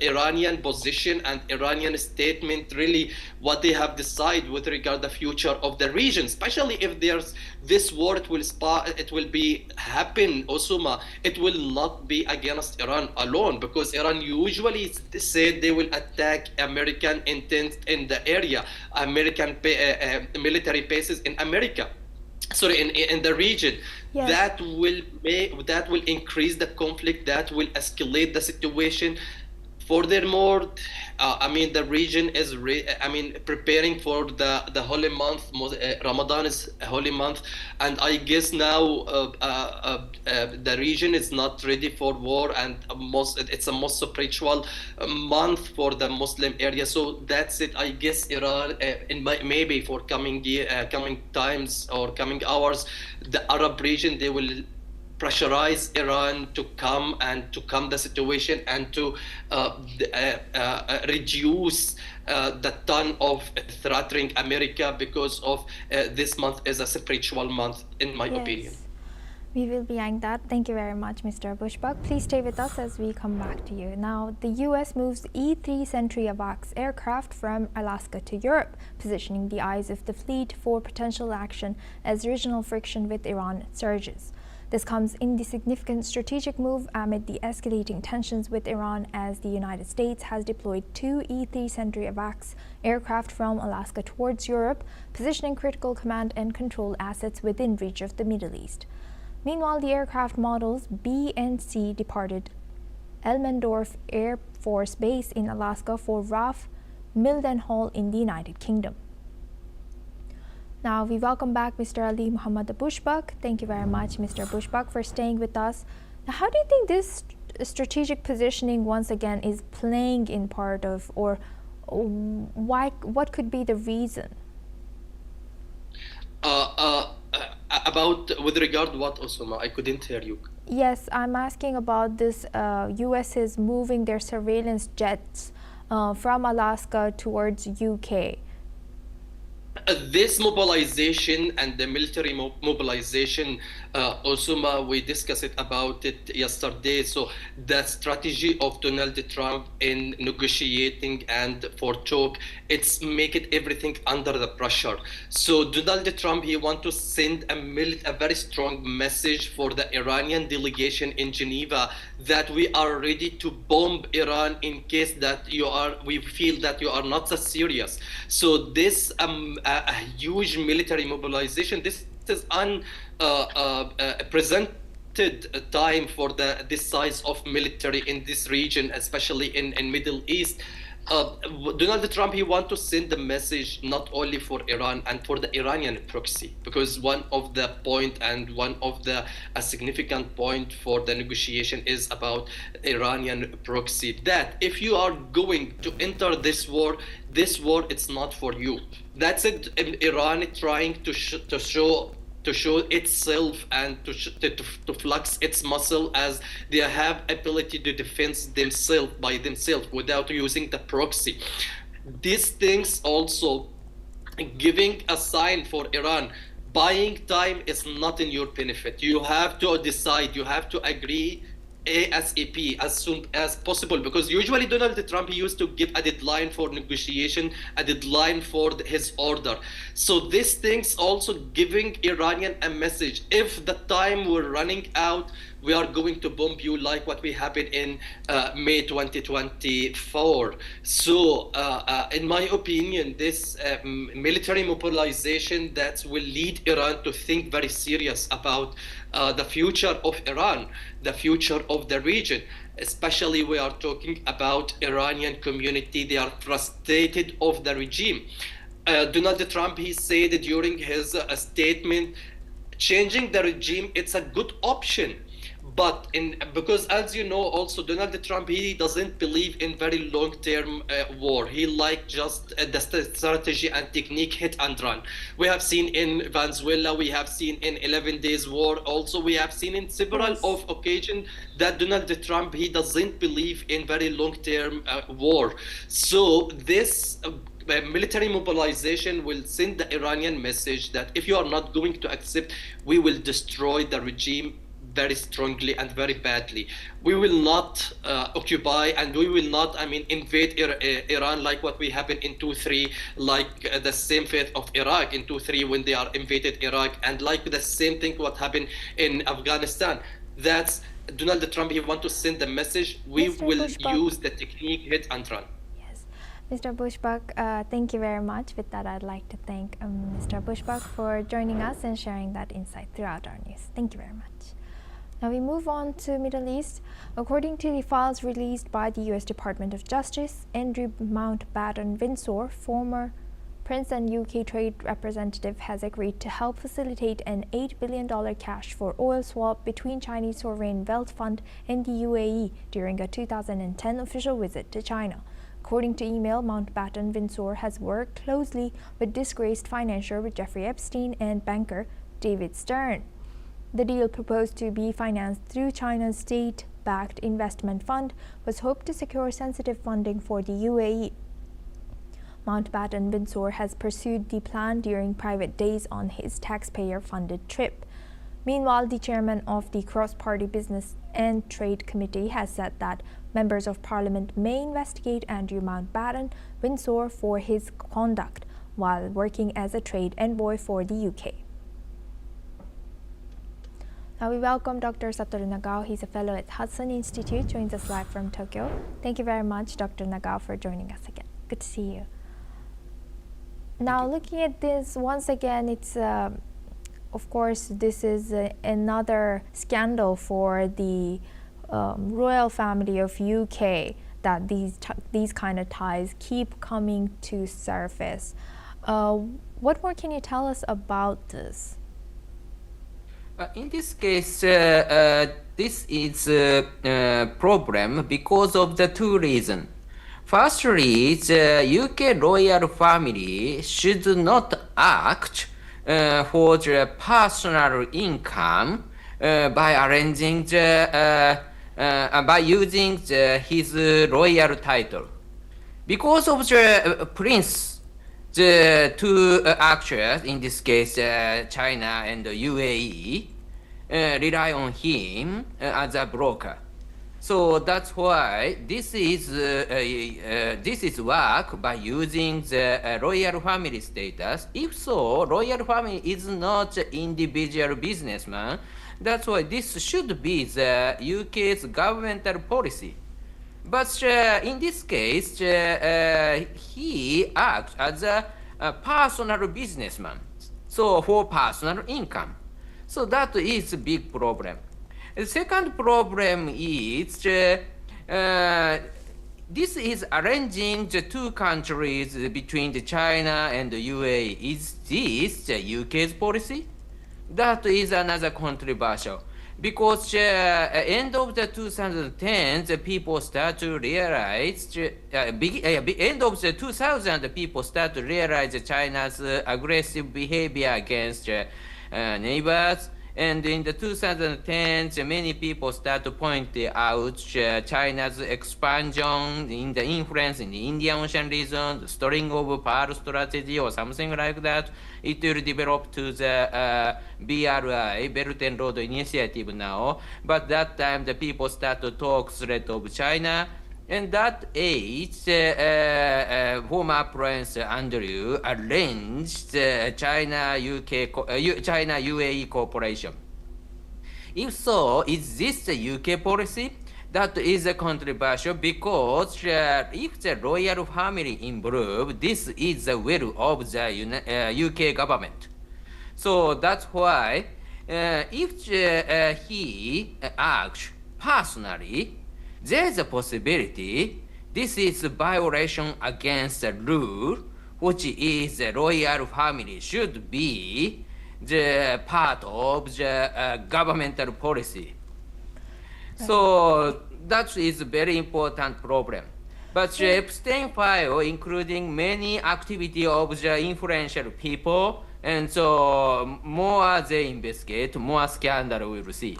Iranian position and Iranian statement, really what they have decided with regard the future of the region, especially if there's this war, it will be happen, Osuma, it will not be against Iran alone, because Iran usually said they will attack American intent in the area, American military bases in America. Sorry, in the region. Yes. That will increase the conflict, that will escalate the situation. Furthermore, the region is preparing for the holy month. Ramadan is a holy month, and I guess now the region is not ready for war, and it's a most spiritual month for the Muslim area. So that's it. I guess Iran, maybe for coming times or coming hours, the Arab region, they will pressurize Iran to calm the situation and to reduce the ton of threatening America, because of this month is a spiritual month, in my opinion. We will be eyeing that. Thank you very much, Mr. Bushbuck. Please stay with us as we come back to you. Now, the U.S. moves E-3 Sentry AWACS aircraft from Alaska to Europe, positioning the eyes of the fleet for potential action as regional friction with Iran surges. This comes in the significant strategic move amid the escalating tensions with Iran, as the United States has deployed 2 E-3 Sentry AWACS aircraft from Alaska towards Europe, positioning critical command and control assets within reach of the Middle East. Meanwhile, the aircraft models B and C departed Elmendorf Air Force Base in Alaska for RAF Mildenhall in the United Kingdom. Now we welcome back Mr. Ali Muhammad Bushbak. Thank you very much, Mr. Bushbak, for staying with us. Now, how do you think this strategic positioning once again is playing in part of, or why? What could be the reason? About with regard to what, Osama? I couldn't hear you. Yes, I'm asking about this. U.S. is moving their surveillance jets from Alaska towards UK. This mobilization and the military mobilization, Osama, we discussed about it yesterday. So the strategy of Donald Trump in negotiating and for talk, it's making everything under the pressure. So Donald Trump, he want to send a very strong message for the Iranian delegation in Geneva that we are ready to bomb Iran in case that we feel that you are not so serious. So this a huge military mobilization. This is unprecedented time for this size of military in this region, especially in Middle East. Donald Trump, he want to send the message not only for Iran and for the Iranian proxy, because one of the point and one of the a significant point for the negotiation is about Iranian proxy, that if you are going to enter this war it's not for you. That's it. Iran trying to show itself and to flex its muscle, as they have ability to defend themselves by themselves without using the proxy. These things also giving a sign for Iran. Buying time is not in your benefit. You have to decide, you have to agree ASAP, as soon as possible, because usually Donald Trump, he used to give a deadline for negotiation, a deadline for his order. So these things also giving Iranian a message: if the time we're running out, we are going to bomb you, like what we happened in May 2024. So in my opinion, this military mobilization that will lead Iran to think very serious about the future of Iran, the future of the region. Especially we are talking about Iranian community. They are frustrated of the regime. Donald Trump, he said during his statement, changing the regime, it's a good option. But because, as you know, also Donald Trump, he doesn't believe in very long-term war. He like just the strategy and technique, hit and run. We have seen in Venezuela, we have seen in 11 Days War. Also, we have seen in several of occasions that Donald Trump, he doesn't believe in very long-term war. So this military mobilization will send the Iranian message that if you are not going to accept, we will destroy the regime very strongly and very badly. We will not occupy, and we will not, invade Iran like what we happened in 2003, like the same fate of Iraq in 2003 when they are invaded Iraq, and like the same thing what happened in Afghanistan. That's Donald Trump, he want to send the message, we will use the technique hit and run. Mr. Bushbak, thank you very much. With that, I'd like to thank Mr. Bushbak for joining us and sharing that insight throughout our news. Thank you very much. Now we move on to Middle East. According to the files released by the U.S. Department of Justice, Andrew Mountbatten Windsor, former Prince and UK trade representative, has agreed to help facilitate an $8 billion cash for oil swap between Chinese Sovereign Wealth Fund and the UAE during a 2010 official visit to China. According to email, Mountbatten Windsor has worked closely with disgraced financier Jeffrey Epstein and banker David Stern. The deal, proposed to be financed through China's state-backed investment fund, was hoped to secure sensitive funding for the UAE. Mountbatten Windsor has pursued the plan during private days on his taxpayer-funded trip. Meanwhile, the chairman of the Cross-Party Business and Trade Committee has said that members of Parliament may investigate Andrew Mountbatten Windsor for his conduct while working as a trade envoy for the UK. We welcome Dr. Satoru Nagao. He's a fellow at Hudson Institute, joins us live from Tokyo. Thank you very much, Dr. Nagao, for joining us again. Good to see you. Now, looking at this once again, it's of course this is another scandal for the royal family of UK, that these kind of ties keep coming to surface. What more can you tell us about this? In this case, this is a problem because of the two reasons. Firstly, the UK royal family should not act for the personal income by arranging by using his royal title. Because of the prince, the two actors, in this case China and UAE, rely on him as a broker. So that's why this is work by using the royal family status. If so, royal family is not individual businessman. That's why this should be the UK's governmental policy. But in this case, he acts as a personal businessman, so for personal income. So that is a big problem. The second problem is this is arranging the two countries between the China and the UAE. Is this the UK's policy? That is another controversial. Because end of the 2010, the people start to realize, end of the 2000, the people start to realize China's aggressive behavior against neighbors. And in the 2010s, many people start to point out China's expansion in the influence in the Indian Ocean region, the storing of pearl strategy or something like that. It will develop to the BRI, Belt and Road Initiative now. But that time, the people start to talk threat of China. And that age, former Prince Andrew arranged China UAE cooperation. If so, is this the UK policy? That is controversial because if the royal family involved, this is the will of the UK government. So that's why if he acts personally, there's a possibility this is a violation against the rule, which is the royal family should be the part of the governmental policy. So that is a very important problem. But the Epstein file, including many activity of the influential people, and so more they investigate, more scandal we will see.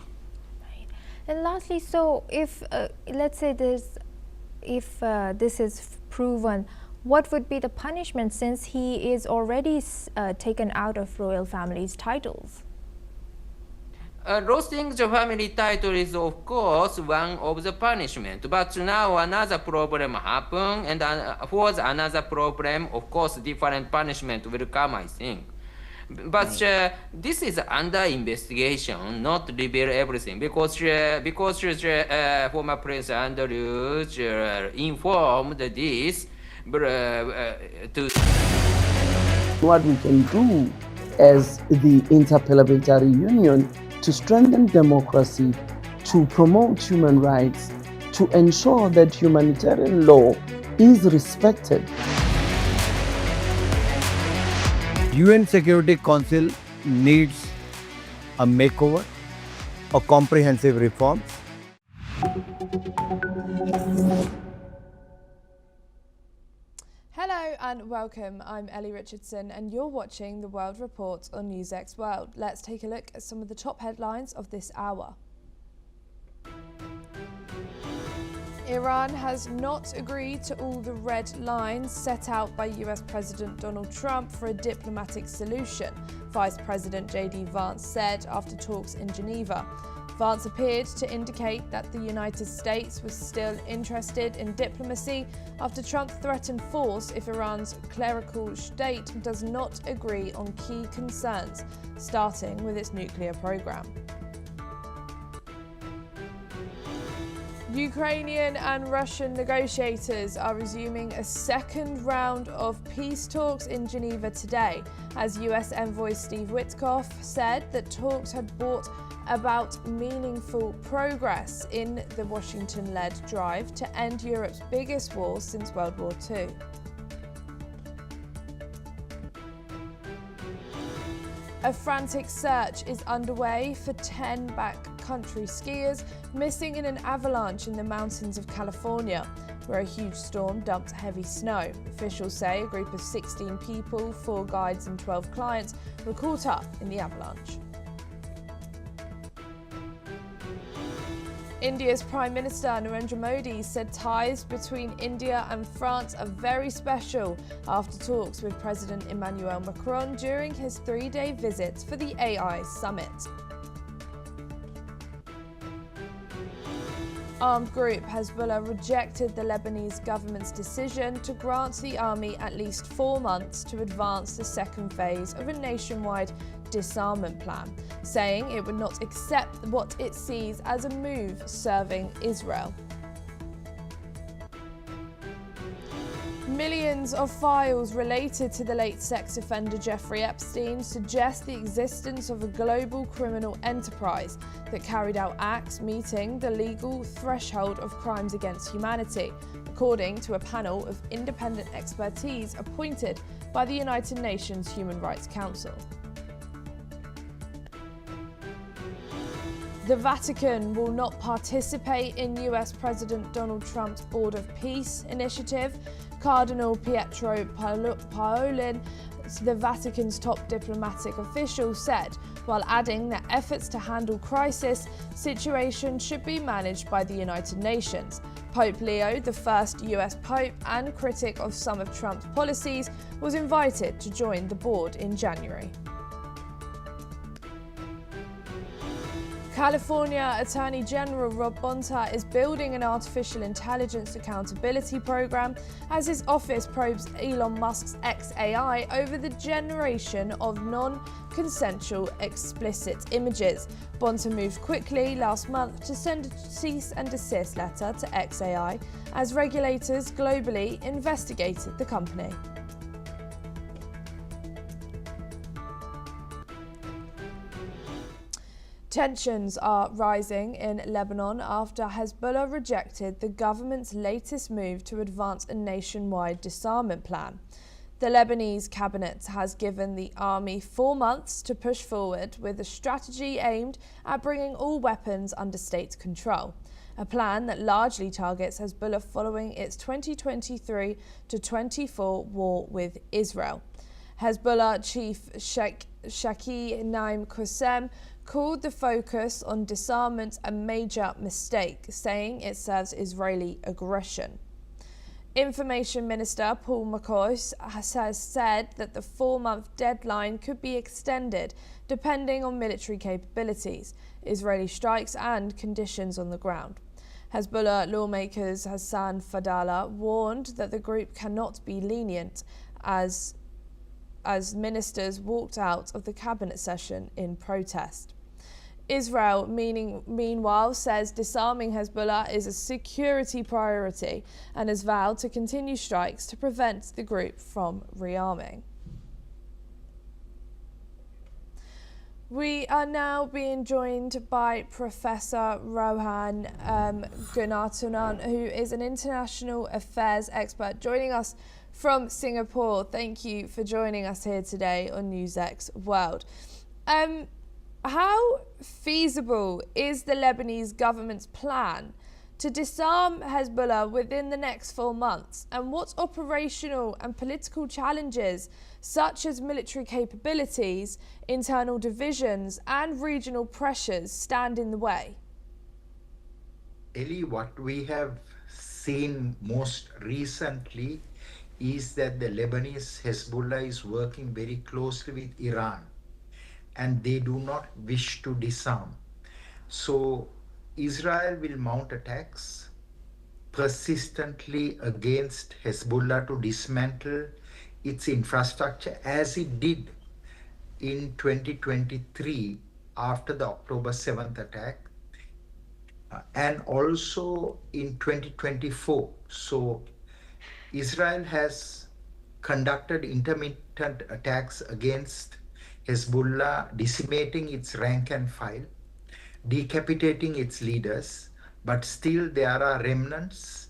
And lastly, so if let's say this is proven, what would be the punishment since he is already taken out of royal family's titles? Losing the family title is of course one of the punishment, but now another problem happened, and for another problem, of course, different punishment will come, I think. But this is under investigation, not reveal everything, because former Prince Andrew informed this to. What we can do as the Interparliamentary Union to strengthen democracy, to promote human rights, to ensure that humanitarian law is respected. UN Security Council needs a makeover, a comprehensive reform. Hello and welcome. I'm Ellie Richardson and you're watching The World Report on NewsX World. Let's take a look at some of the top headlines of this hour. Iran has not agreed to all the red lines set out by US President Donald Trump for a diplomatic solution, Vice President J.D. Vance said after talks in Geneva. Vance appeared to indicate that the United States was still interested in diplomacy after Trump threatened force if Iran's clerical state does not agree on key concerns, starting with its nuclear program. Ukrainian and Russian negotiators are resuming a second round of peace talks in Geneva today, as US envoy Steve Witkoff said that talks had brought about meaningful progress in the Washington-led drive to end Europe's biggest war since World War II. A frantic search is underway for 10 backcountry skiers missing in an avalanche in the mountains of California, where a huge storm dumped heavy snow. Officials say a group of 16 people, 4 guides and 12 clients were caught up in the avalanche. India's Prime Minister Narendra Modi said ties between India and France are very special after talks with President Emmanuel Macron during his 3-day visit for the AI summit. Armed group Hezbollah rejected the Lebanese government's decision to grant the army at least 4 months to advance the second phase of a nationwide disarmament plan, saying it would not accept what it sees as a move serving Israel. Millions of files related to the late sex offender Jeffrey Epstein suggest the existence of a global criminal enterprise that carried out acts meeting the legal threshold of crimes against humanity, according to a panel of independent expertise appointed by the United Nations Human Rights Council. The Vatican will not participate in US President Donald Trump's Board of Peace initiative. Cardinal Pietro Parolin, the Vatican's top diplomatic official, said, while adding that efforts to handle crisis situations should be managed by the United Nations. Pope Leo, the first US Pope and critic of some of Trump's policies, was invited to join the board in January. California Attorney General Rob Bonta is building an artificial intelligence accountability program as his office probes Elon Musk's XAI over the generation of non-consensual explicit images. Bonta moved quickly last month to send a cease and desist letter to XAI as regulators globally investigated the company. Tensions are rising in Lebanon after Hezbollah rejected the government's latest move to advance a nationwide disarmament plan. The Lebanese cabinet has given the army 4 months to push forward with a strategy aimed at bringing all weapons under state control, a plan that largely targets Hezbollah following its 2023-24 war with Israel. Hezbollah chief Shaki Naim Qassem called the focus on disarmament a major mistake, saying it serves Israeli aggression. Information Minister Paul McCoy has said that the 4-month deadline could be extended depending on military capabilities, Israeli strikes and conditions on the ground. Hezbollah lawmakers Hassan Fadala warned that the group cannot be lenient as ministers walked out of the cabinet session in protest. Israel, meanwhile, says disarming Hezbollah is a security priority and has vowed to continue strikes to prevent the group from rearming. We are now being joined by Professor Rohan Gunatunan, who is an international affairs expert, joining us from Singapore. Thank you for joining us here today on NewsX World. How feasible is the Lebanese government's plan to disarm Hezbollah within the next 4 months? And what operational and political challenges, such as military capabilities, internal divisions, and regional pressures, stand in the way? Ellie, what we have seen most recently is that the Lebanese Hezbollah is working very closely with Iran, and they do not wish to disarm. So Israel will mount attacks persistently against Hezbollah to dismantle its infrastructure, as it did in 2023 after the October 7th attack. and also in 2024. So Israel has conducted intermittent attacks against Hezbollah, decimating its rank and file, decapitating its leaders, but still there are remnants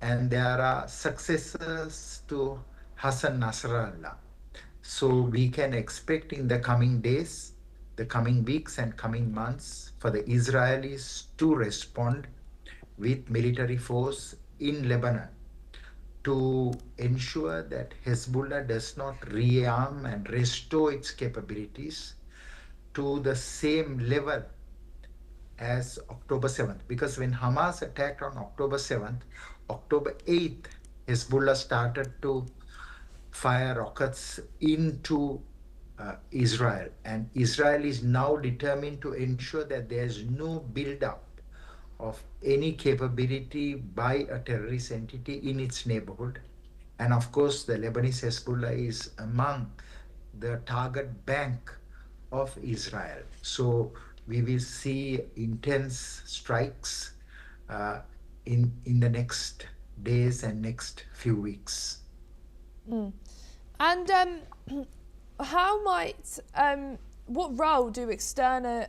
and there are successors to Hassan Nasrallah. So we can expect in the coming days, the coming weeks and coming months for the Israelis to respond with military force in Lebanon to ensure that Hezbollah does not rearm and restore its capabilities to the same level as October 7th. Because when Hamas attacked on October 7th, October 8th, Hezbollah started to fire rockets into Israel. And Israel is now determined to ensure that there's no buildup of any capability by a terrorist entity in its neighborhood. And of course, the Lebanese Hezbollah is among the target bank of Israel. So we will see intense strikes in the next days and next few weeks. And how might, what role do external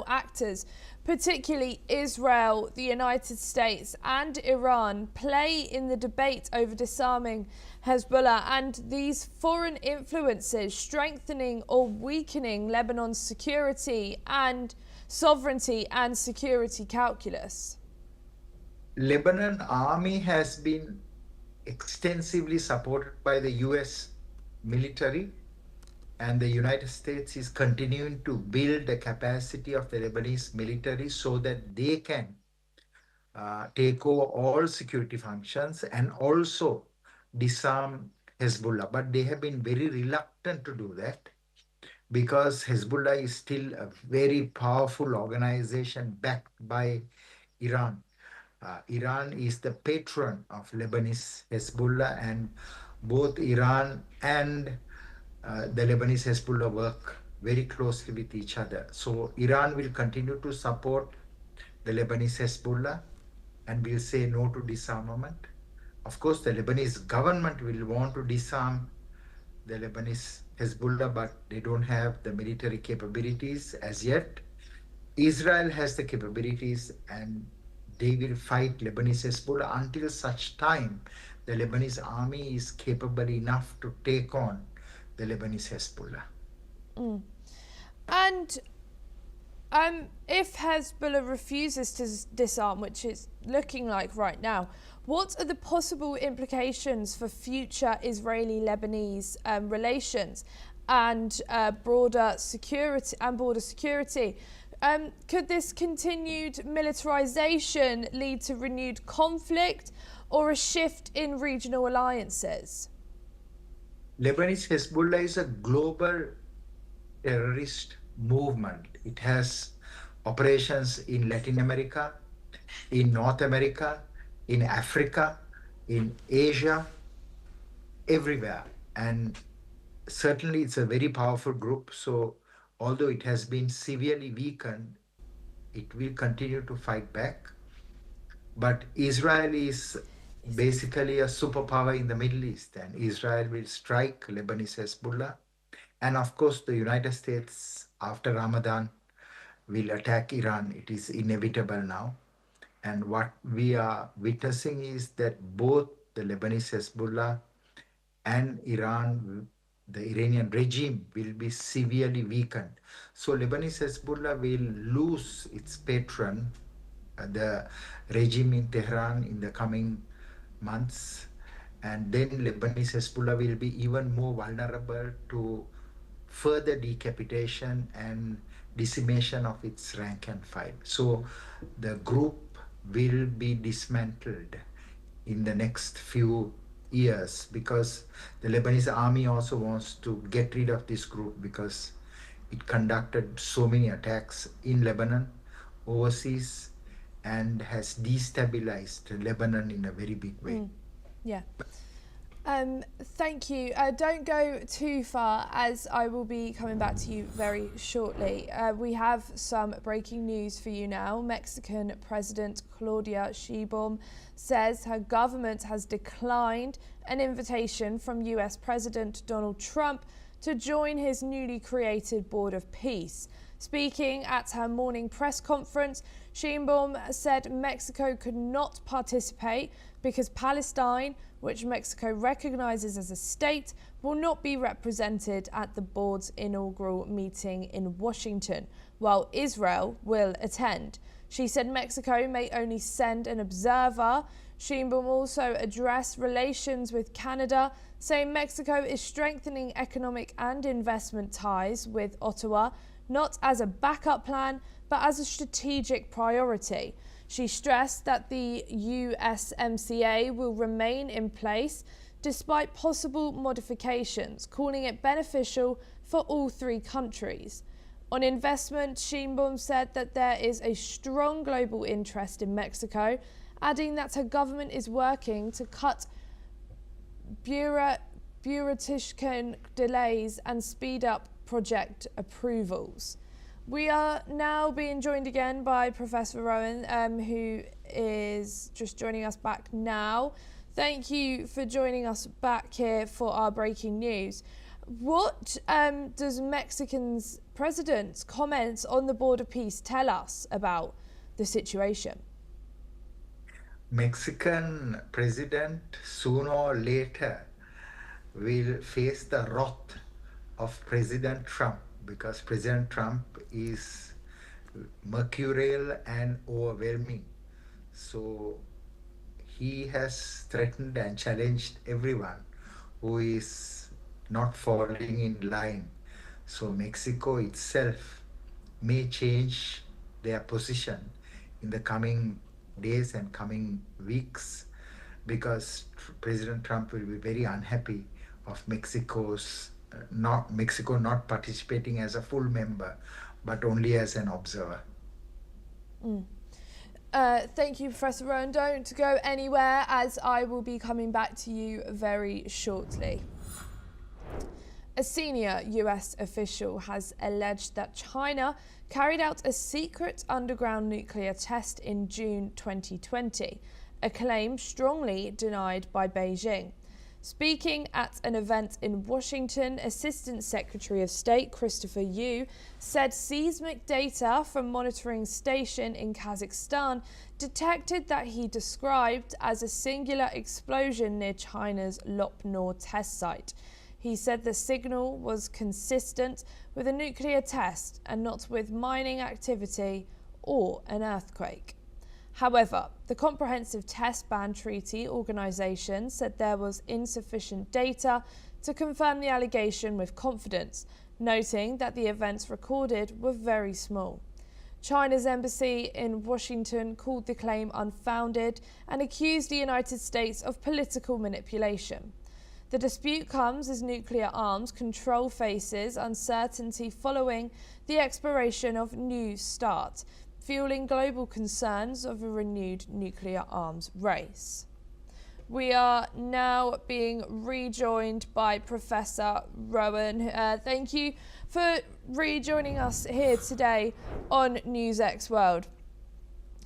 actors, particularly Israel, the United States and Iran, play in the debate over disarming Hezbollah and these foreign influences strengthening or weakening Lebanon's security and sovereignty and security calculus? Lebanon army has been extensively supported by the US military, and the United States is continuing to build the capacity of the Lebanese military so that they can take over all security functions and also disarm Hezbollah. But they have been very reluctant to do that because Hezbollah is still a very powerful organization backed by Iran. Iran is the patron of Lebanese Hezbollah, and both Iran and the Lebanese Hezbollah work very closely with each other. So Iran will continue to support the Lebanese Hezbollah and will say no to disarmament. Of course, the Lebanese government will want to disarm the Lebanese Hezbollah, but they don't have the military capabilities as yet. Israel has the capabilities, and they will fight Lebanese Hezbollah until such time the Lebanese army is capable enough to take on the Lebanese Hezbollah. And if Hezbollah refuses to disarm, which it's looking like right now, what are the possible implications for future Israeli-Lebanese relations and broader security and border security? Could this continued militarization lead to renewed conflict or a shift in regional alliances? Lebanese Hezbollah is a global terrorist movement. It has operations in Latin America, in North America, in Africa, in Asia, everywhere. And certainly it's a very powerful group. So although it has been severely weakened, it will continue to fight back. But Israel is basically a superpower in the Middle East, and Israel will strike Lebanese Hezbollah. And of course, the United States, after Ramadan, will attack Iran. It is inevitable now. And what we are witnessing is that both the Lebanese Hezbollah and Iran, the Iranian regime, will be severely weakened. So Lebanese Hezbollah will lose its patron, the regime in Tehran, in the coming months. And then Lebanese Hezbollah will be even more vulnerable to further decapitation and decimation of its rank and file. So the group will be dismantled in the next few years because the Lebanese army also wants to get rid of this group because it conducted so many attacks in Lebanon, overseas, and has destabilized Lebanon in a very big way. Yeah. Thank you. Don't go too far, as I will be coming back to you very shortly. We have some breaking news for you now. Mexican President Claudia Sheinbaum says her government has declined an invitation from US President Donald Trump to join his newly created Board of Peace. Speaking at her morning press conference, Sheinbaum said Mexico could not participate because Palestine, which Mexico recognizes as a state, will not be represented at the board's inaugural meeting in Washington, while Israel will attend. She said Mexico may only send an observer. Sheinbaum also addressed relations with Canada, saying Mexico is strengthening economic and investment ties with Ottawa, not as a backup plan, but as a strategic priority. She stressed that the USMCA will remain in place despite possible modifications, calling it beneficial for all three countries. On investment, Sheinbaum said that there is a strong global interest in Mexico, adding that her government is working to cut bureaucratic delays and speed up project approvals. We are now being joined again by Professor Rowan, who is just joining us back now. Thank you for joining us back here for our breaking news. What does Mexican's president's comments on the Board of Peace tell us about the situation? Mexican president sooner or later will face the wrath of President Trump, because President Trump is mercurial and overwhelming. So he has threatened and challenged everyone who is not falling in line. So Mexico itself may change their position in the coming days and coming weeks, because President Trump will be very unhappy of Mexico not participating as a full member, but only as an observer. Thank you, Professor Rowan. Don't go anywhere, as I will be coming back to you very shortly. A senior US official has alleged that China carried out a secret underground nuclear test in June 2020, a claim strongly denied by Beijing. Speaking at an event in Washington, Assistant Secretary of State Christopher Yu said seismic data from monitoring station in Kazakhstan detected that he described as a singular explosion near China's Lopnor test site. He said the signal was consistent with a nuclear test and not with mining activity or an earthquake. However, the Comprehensive Test Ban Treaty Organization said there was insufficient data to confirm the allegation with confidence, noting that the events recorded were very small. China's embassy in Washington called the claim unfounded and accused the United States of political manipulation. The dispute comes as nuclear arms control faces uncertainty following the expiration of New START, fueling global concerns of a renewed nuclear arms race. We are now being rejoined by Professor Rowan. Thank you for rejoining us here today on NewsX World.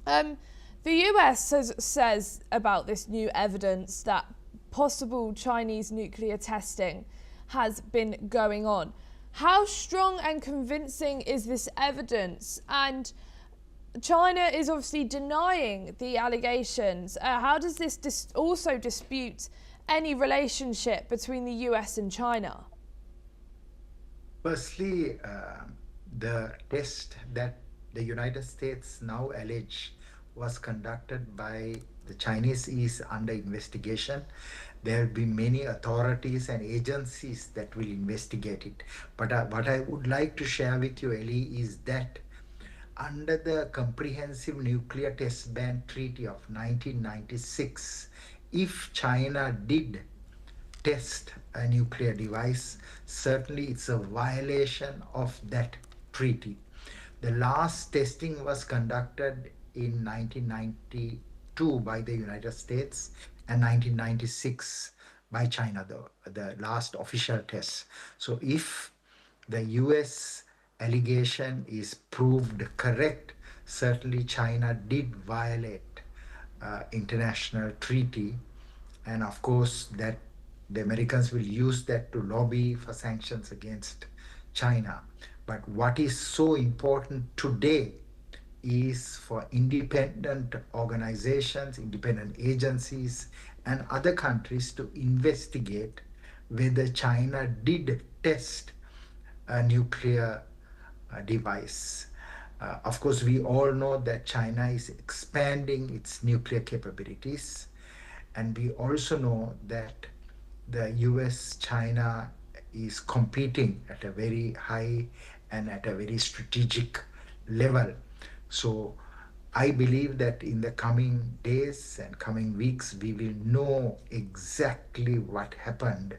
The US says about this new evidence that possible Chinese nuclear testing has been going on. How strong and convincing is this evidence? And China is obviously denying the allegations. How does this also dispute any relationship between the US and China? Firstly, the test that the United States now allege was conducted by the Chinese is under investigation. There have been many authorities and agencies that will investigate it. But what I would like to share with you, Ellie, is that under the Comprehensive Nuclear Test Ban Treaty of 1996, if China did test a nuclear device, certainly it's a violation of that treaty. The last testing was conducted in 1992 by the United States and 1996 by China, the last official test. So if the US allegation is proved correct, certainly China did violate international treaty, and of course that the Americans will use that to lobby for sanctions against China. But what is so important today is for independent organizations, independent agencies, and other countries to investigate whether China did test a nuclear device. Of course, we all know that China is expanding its nuclear capabilities, and we also know that the US-China is competing at a very high and at a very strategic level. So I believe that in the coming days and coming weeks, we will know exactly what happened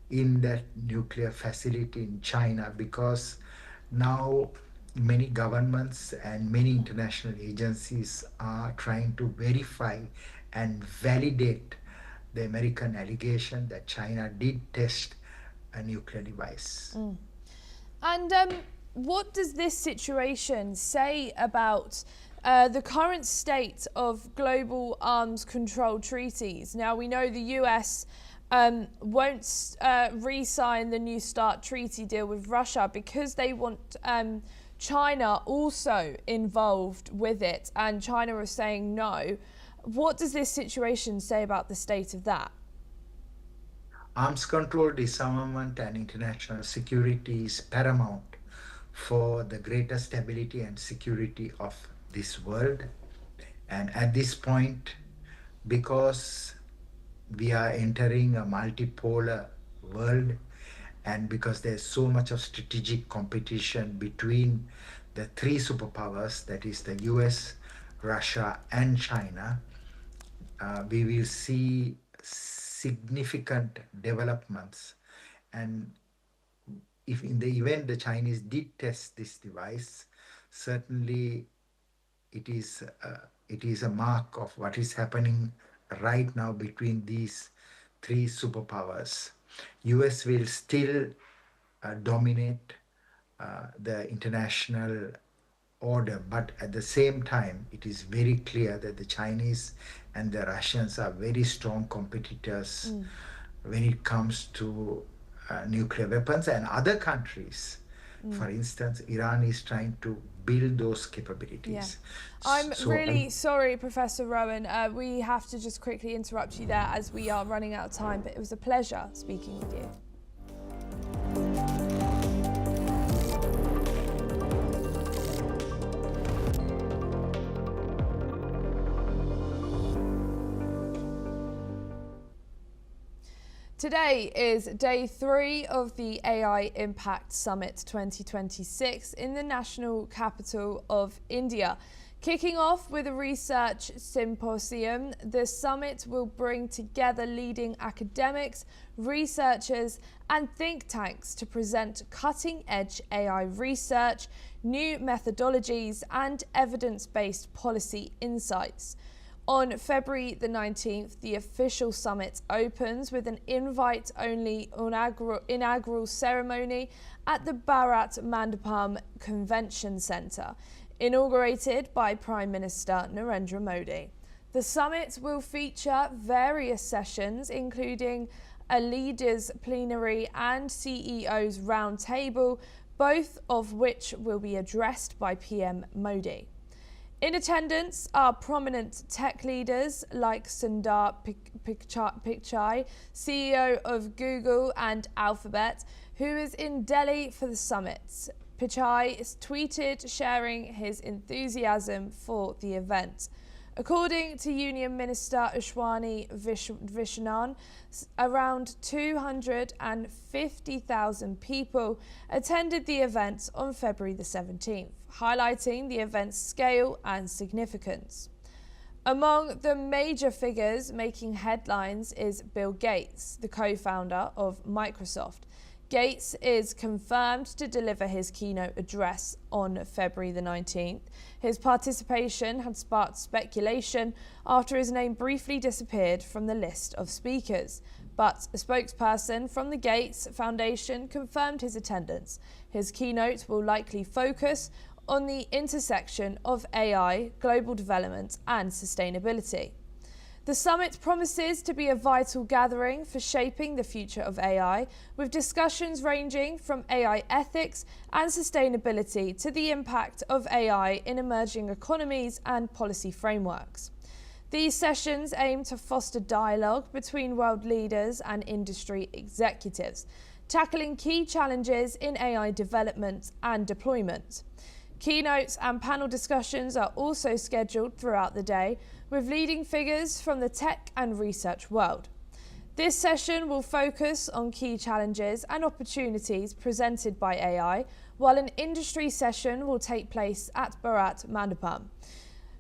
in that nuclear facility in China, because now many governments and many international agencies are trying to verify and validate the American allegation that China did test a nuclear device. And what does this situation say about the current state of global arms control treaties? Now, we know the US won't re-sign the New START treaty deal with Russia because they want China also involved with it, and China is saying no. What does this situation say about the state of that? Arms control, disarmament, and international security is paramount for the greater stability and security of this world. And at this point, because we are entering a multipolar world, and because there's so much of strategic competition between the three superpowers, that is the US, Russia, and China, we will see significant developments. And if in the event the Chinese did test this device, certainly it is a mark of what is happening right now between these three superpowers. US will still dominate the international order, but at the same time, it is very clear that the Chinese and the Russians are very strong competitors when it comes to nuclear weapons, and other countries. For instance, Iran is trying to build those capabilities. Yeah. I'm really sorry, Professor Rowan. We have to just quickly interrupt you there as we are running out of time, but it was a pleasure speaking with you. Today is day 3 of the AI Impact Summit 2026 in the national capital of India. Kicking off with a research symposium, the summit will bring together leading academics, researchers, and think tanks to present cutting-edge AI research, new methodologies, and evidence-based policy insights. On February the 19th, the official summit opens with an invite-only inaugural ceremony at the Bharat Mandapam Convention Centre, inaugurated by Prime Minister Narendra Modi. The summit will feature various sessions, including a leaders' plenary and CEOs' roundtable, both of which will be addressed by PM Modi. In attendance are prominent tech leaders like Sundar Pichai, CEO of Google and Alphabet, who is in Delhi for the summit. Pichai is tweeted sharing his enthusiasm for the event. According to Union Minister Ashwani Vaishnaw, around 250,000 people attended the event on February the 17th, highlighting the event's scale and significance. Among the major figures making headlines is Bill Gates, the co-founder of Microsoft. Gates is confirmed to deliver his keynote address on February the 19th. His participation had sparked speculation after his name briefly disappeared from the list of speakers. but a spokesperson from the Gates Foundation confirmed his attendance. His keynote will likely focus on the intersection of AI, global development and sustainability. The summit promises to be a vital gathering for shaping the future of AI, with discussions ranging from AI ethics and sustainability to the impact of AI in emerging economies and policy frameworks. These sessions aim to foster dialogue between world leaders and industry executives, tackling key challenges in AI development and deployment. Keynotes and panel discussions are also scheduled throughout the day, with leading figures from the tech and research world. This session will focus on key challenges and opportunities presented by AI, while an industry session will take place at Bharat Mandapam,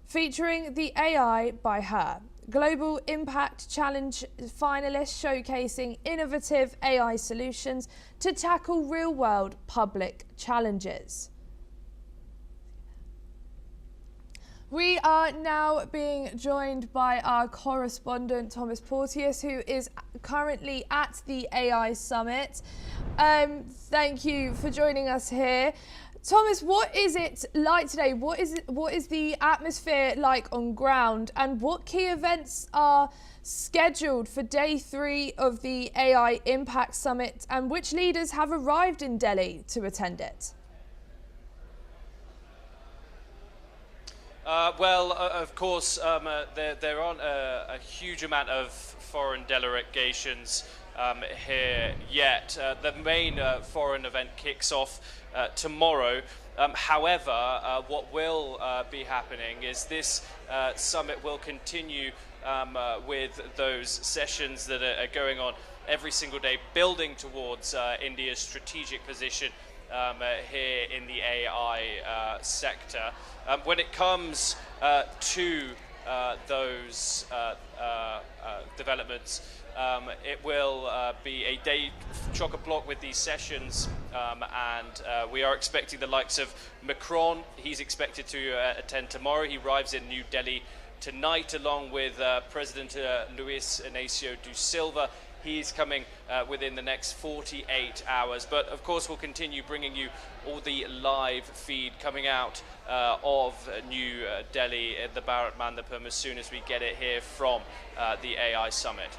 featuring the AI by Her, Global Impact Challenge finalists showcasing innovative AI solutions to tackle real-world public challenges. We are now being joined by our correspondent, Thomas Porteous, who is currently at the AI Summit. Thank you for joining us here. Thomas, what is it like today? What is the atmosphere like on ground, and what key events are scheduled for day 3 of the AI Impact Summit, and which leaders have arrived in Delhi to attend it? Of course, there aren't a huge amount of foreign delegations here yet. The main foreign event kicks off tomorrow. However, what will be happening is this summit will continue with those sessions that are going on every single day, building towards India's strategic position here in the AI sector. When it comes to those developments, it will be a day chock-a-block with these sessions, and we are expecting the likes of Macron. He's expected to attend tomorrow. He arrives in New Delhi tonight, along with President Luis Inacio da Silva. He's coming within the next 48 hours. But of course, we'll continue bringing you all the live feed coming out of New Delhi at the Bharat Mandapam as soon as we get it here from the AI Summit.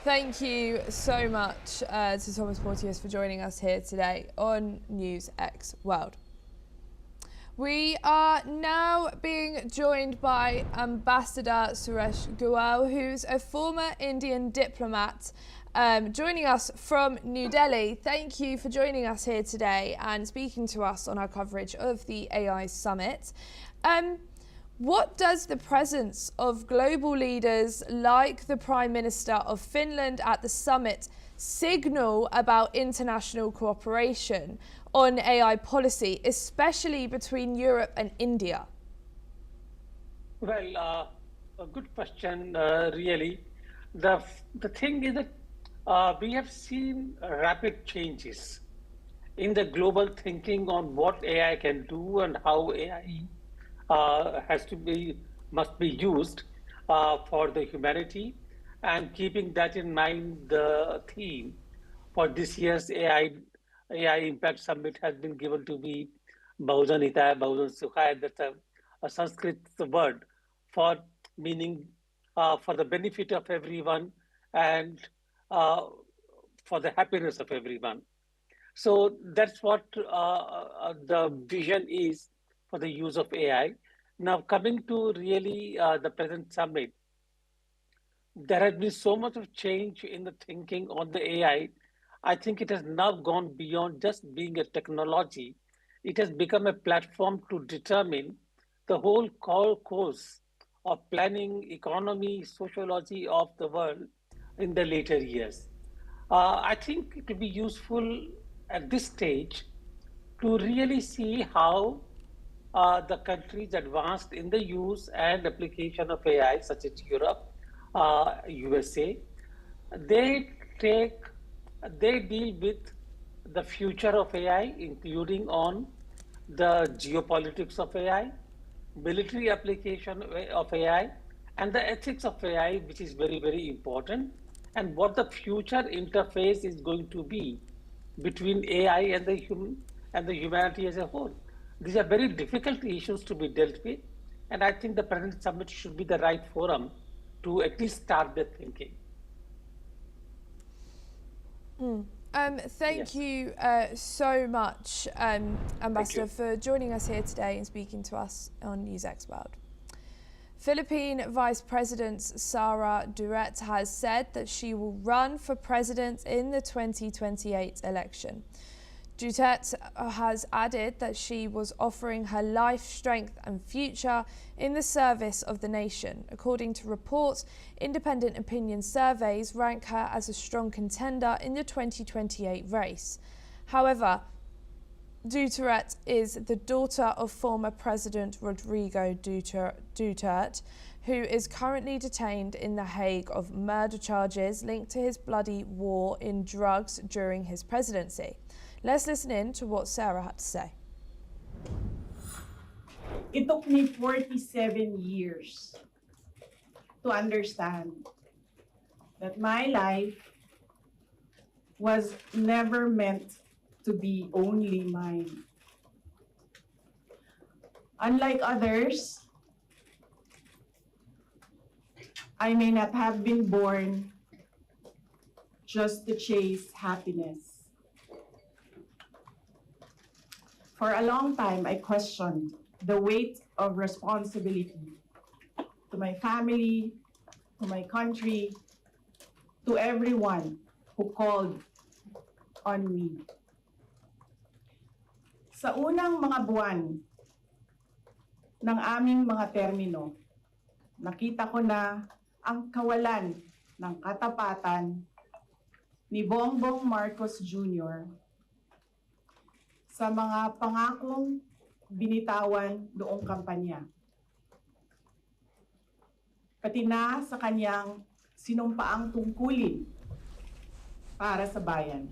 Thank you so much to Thomas Porteous for joining us here today on NewsX World. We are now being joined by Ambassador Suresh Goel, who's a former Indian diplomat, joining us from New Delhi. Thank you for joining us here today and speaking to us on our coverage of the AI Summit. What does the presence of global leaders like the Prime Minister of Finland at the summit signal about international cooperation on AI policy, especially between Europe and India? Well, a good question, really. The thing is that we have seen rapid changes in the global thinking on what AI can do and how AI must be used for the humanity. And keeping that in mind, the theme for this year's AI Impact Summit has been given to be Bahujan Hitaya, Bahujan Sukhaya. That's a Sanskrit word for meaning for the benefit of everyone and for the happiness of everyone. So that's what the vision is for the use of AI. Now, coming to really the present summit, there has been so much of change in the thinking on the AI. I think it has now gone beyond just being a technology. It has become a platform to determine the whole course of planning, economy, sociology of the world in the later years. I think it will be useful at this stage to really see how the countries advanced in the use and application of AI, such as Europe, USA, they deal with the future of AI, including on the geopolitics of AI, military application of AI, and the ethics of AI, which is very, very important. and what the future interface is going to be between AI and the humanity as a whole. These are very difficult issues to be dealt with, and I think the present summit should be the right forum to at least start the thinking. Thank you so much, Ambassador, for joining us here today and speaking to us on NewsX World. Philippine Vice President Sara Duterte has said that she will run for president in the 2028 election. Duterte has added that she was offering her life, strength and future in the service of the nation. According to reports, independent opinion surveys rank her as a strong contender in the 2028 race. However, Duterte is the daughter of former President Rodrigo Duterte, who is currently detained in The Hague of murder charges linked to his bloody war in drugs during his presidency. Let's listen in to what Sarah had to say. It took me 47 years to understand that my life was never meant to be only mine. Unlike others, I may not have been born just to chase happiness. For a long time, I questioned the weight of responsibility to my family, to my country, to everyone who called on me. Sa unang mga buwan ng aming mga termino, nakita ko na ang kawalan ng katapatan ni Bongbong Marcos Jr. sa mga pangakong binitawan noong kampanya. Pati na sa kanyang sinumpaang tungkulin para sa bayan.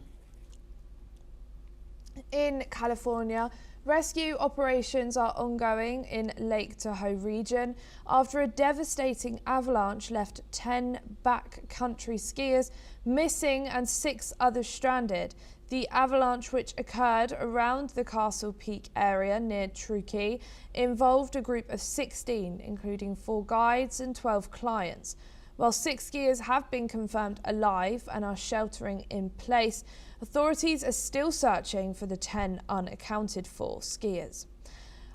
In California, rescue operations are ongoing in Lake Tahoe region after a devastating avalanche left 10 backcountry skiers missing and 6 others stranded. The avalanche, which occurred around the Castle Peak area near Truckee, involved a group of 16, including 4 guides and 12 clients. While 6 skiers have been confirmed alive and are sheltering in place, authorities are still searching for the 10 unaccounted for skiers.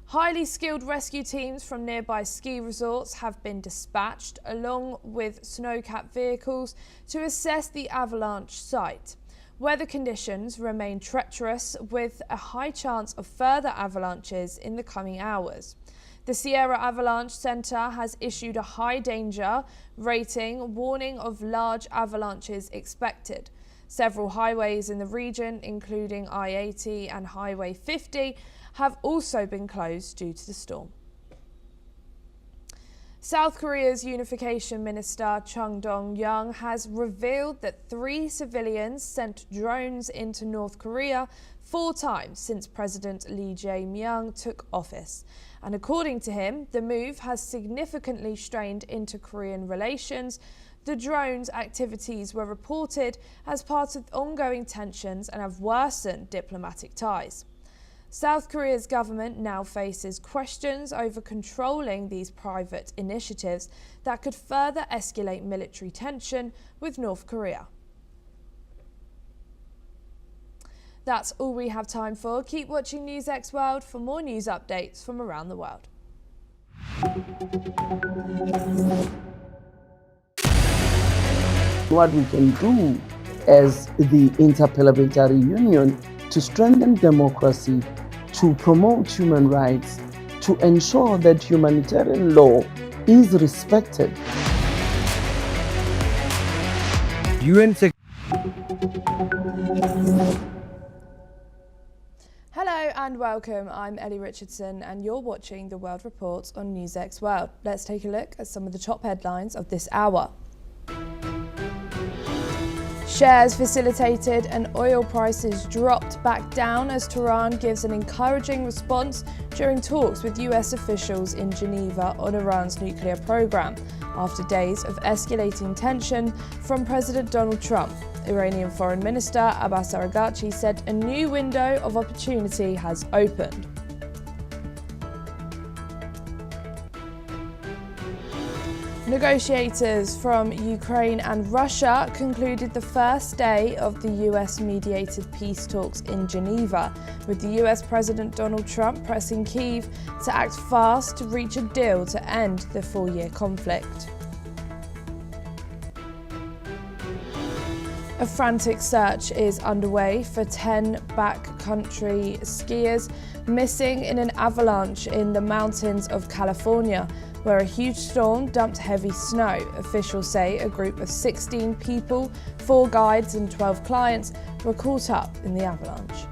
Highly skilled rescue teams from nearby ski resorts have been dispatched, along with snowcat vehicles, to assess the avalanche site. Weather conditions remain treacherous, with a high chance of further avalanches in the coming hours. The Sierra Avalanche Center has issued a high danger rating, warning of large avalanches expected. Several highways in the region, including I-80 and Highway 50, have also been closed due to the storm. South Korea's Unification Minister Chung Dong-young has revealed that 3 civilians sent drones into North Korea 4 times since President Lee Jae-myung took office. And according to him, the move has significantly strained inter-Korean relations. The drones' activities were reported as part of ongoing tensions and have worsened diplomatic ties. South Korea's government now faces questions over controlling these private initiatives that could further escalate military tension with North Korea. That's all we have time for. Keep watching NewsX World for more news updates from around the world. What we can do as the Interparliamentary Union to strengthen democracy, to promote human rights, to ensure that humanitarian law is respected. Hello and welcome, I'm Ellie Richardson and you're watching The World Report on NewsX World. Let's take a look at some of the top headlines of this hour. Shares facilitated and oil prices dropped back down as Tehran gives an encouraging response during talks with US officials in Geneva on Iran's nuclear program, after days of escalating tension from President Donald Trump. Iranian Foreign Minister Abbas Araghchi said a new window of opportunity has opened. Negotiators from Ukraine and Russia concluded the first day of the US-mediated peace talks in Geneva, with the US President Donald Trump pressing Kyiv to act fast to reach a deal to end the four-year conflict. A frantic search is underway for 10 backcountry skiers missing in an avalanche in the mountains of California, where a huge storm dumped heavy snow. Officials say a group of 16 people, 4 guides and 12 clients were caught up in the avalanche.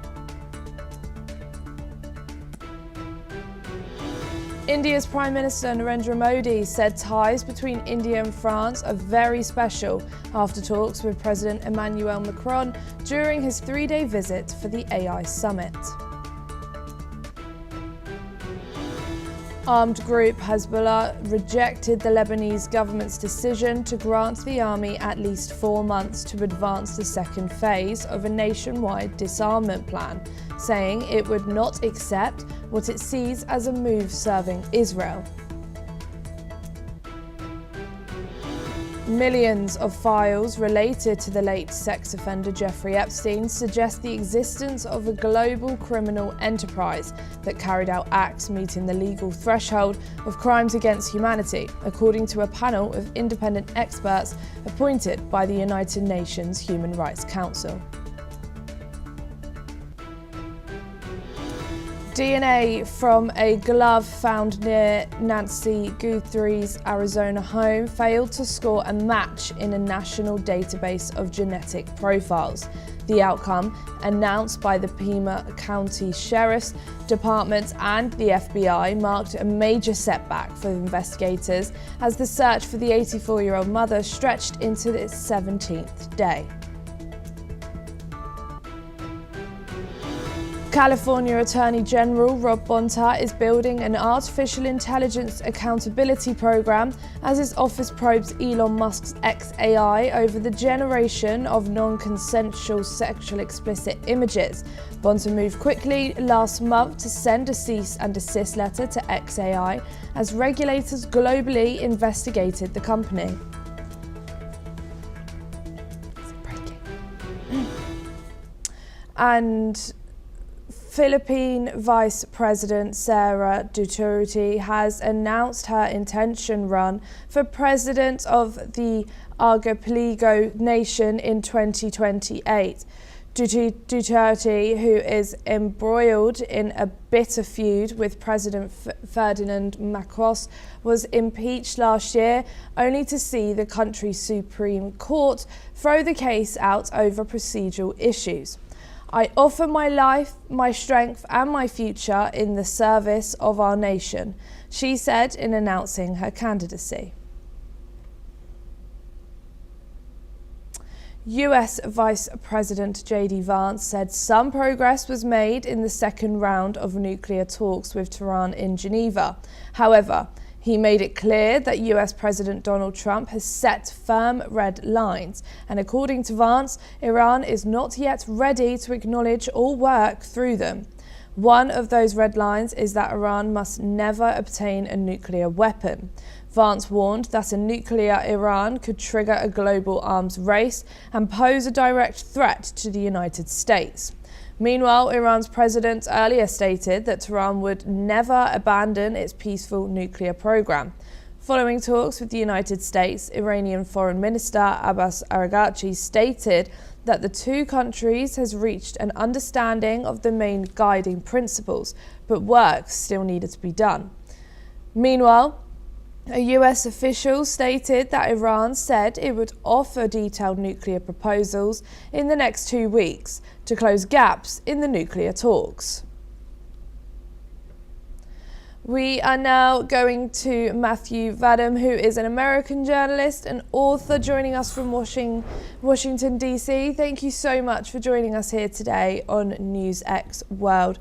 India's Prime Minister Narendra Modi said ties between India and France are very special after talks with President Emmanuel Macron during his 3-day visit for the AI summit. Armed group Hezbollah rejected the Lebanese government's decision to grant the army at least 4 months to advance the second phase of a nationwide disarmament plan, saying it would not accept what it sees as a move serving Israel. Millions of files related to the late sex offender Jeffrey Epstein suggest the existence of a global criminal enterprise that carried out acts meeting the legal threshold of crimes against humanity, according to a panel of independent experts appointed by the United Nations Human Rights Council. DNA from a glove found near Nancy Guthrie's Arizona home failed to score a match in a national database of genetic profiles. The outcome, announced by the Pima County Sheriff's Department and the FBI, marked a major setback for investigators as the search for the 84-year-old mother stretched into its 17th day. California Attorney General Rob Bonta is building an artificial intelligence accountability program as his office probes Elon Musk's XAI over the generation of non-consensual sexual explicit images. Bonta moved quickly last month to send a cease and desist letter to XAI as regulators globally investigated the company. And Philippine Vice President Sara Duterte has announced her intention run for president of the Archipelago nation in 2028. Duterte, who is embroiled in a bitter feud with President Ferdinand Marcos, was impeached last year, only to see the country's Supreme Court throw the case out over procedural issues. I offer my life, my strength and my future in the service of our nation, she said in announcing her candidacy. US Vice President J.D. Vance said some progress was made in the second round of nuclear talks with Tehran in Geneva. However, he made it clear that US President Donald Trump has set firm red lines, and according to Vance, Iran is not yet ready to acknowledge or work through them. One of those red lines is that Iran must never obtain a nuclear weapon. Vance warned that a nuclear Iran could trigger a global arms race and pose a direct threat to the United States. Meanwhile, Iran's president earlier stated that Tehran would never abandon its peaceful nuclear program. Following talks with the United States, Iranian Foreign Minister Abbas Araghchi stated that the two countries has reached an understanding of the main guiding principles, but work still needed to be done. Meanwhile, a US official stated that Iran said it would offer detailed nuclear proposals in the next 2 weeks to close gaps in the nuclear talks. We are now going to Matthew Vadam, who is an American journalist and author, joining us from Washington, D.C. Thank you so much for joining us here today on NewsX World.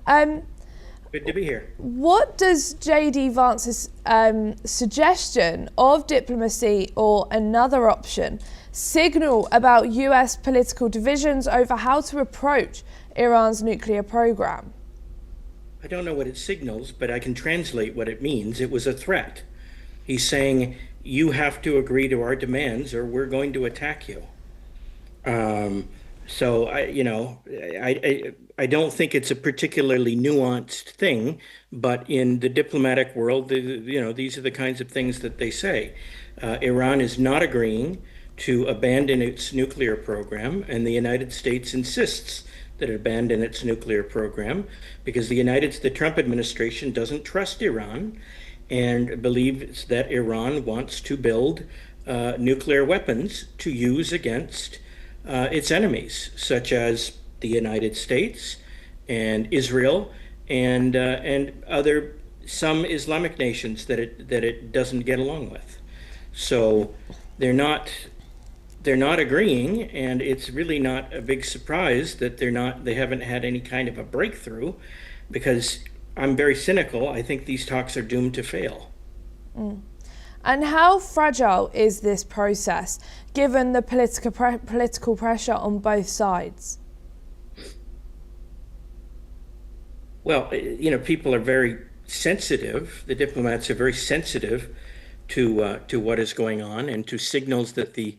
Good to be here. What does J.D. Vance's suggestion of diplomacy or another option signal about US political divisions over how to approach Iran's nuclear program? I don't know what it signals, but I can translate what it means. It was a threat. He's saying, you have to agree to our demands or we're going to attack you. So I don't think it's a particularly nuanced thing, but in the diplomatic world, these are the kinds of things that they say. Iran is not agreeing to abandon its nuclear program, and the United States insists that it abandon its nuclear program because the Trump administration doesn't trust Iran and believes that Iran wants to build nuclear weapons to use against its enemies, such as the United States and Israel and some Islamic nations that it doesn't get along with. So they're not agreeing, and it's really not a big surprise that they haven't had any kind of a breakthrough, because I'm very cynical. I think these talks are doomed to fail. And how fragile is this process, given the political pressure on both sides? Well, people are very sensitive. The diplomats are very sensitive to what is going on and to signals that the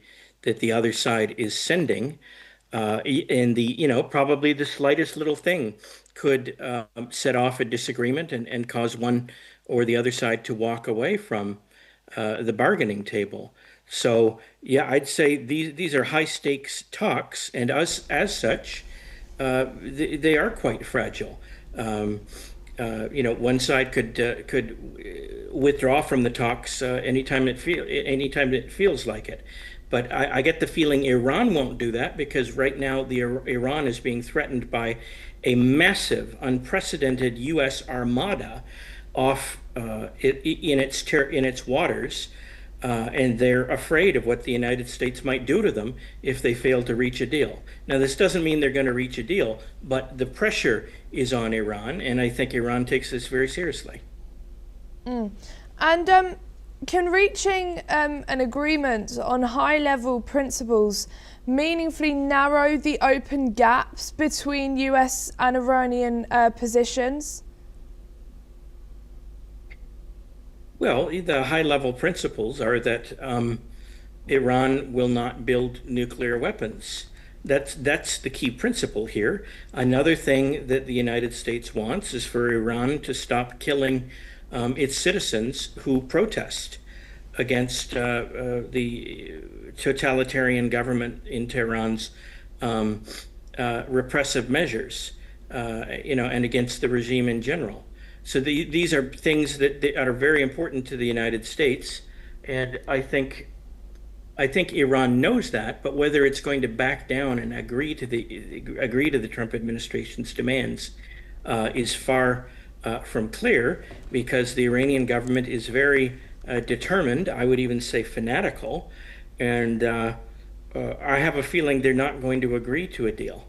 other side is sending, and probably the slightest little thing could set off a disagreement and cause one or the other side to walk away from the bargaining table. So yeah, I'd say these are high stakes talks, and as such, they are quite fragile. One side could withdraw from the talks anytime it feels like it. But I get the feeling Iran won't do that, because right now Iran is being threatened by a massive, unprecedented U.S. armada off in its waters, and they're afraid of what the United States might do to them if they fail to reach a deal. Now, this doesn't mean they're going to reach a deal, but the pressure is on Iran, and I think Iran takes this very seriously. And can reaching an agreement on high-level principles meaningfully narrow the open gaps between US and Iranian positions? Well, the high-level principles are that Iran will not build nuclear weapons. That's the key principle here. Another thing that the United States wants is for Iran to stop killing its citizens who protest against the totalitarian government in Tehran's repressive measures, and against the regime in general. So these are things that are very important to the United States, and I think Iran knows that. But whether it's going to back down and agree to the Trump administration's demands is far from clear, because the Iranian government is very determined. I would even say fanatical, and I have a feeling they're not going to agree to a deal.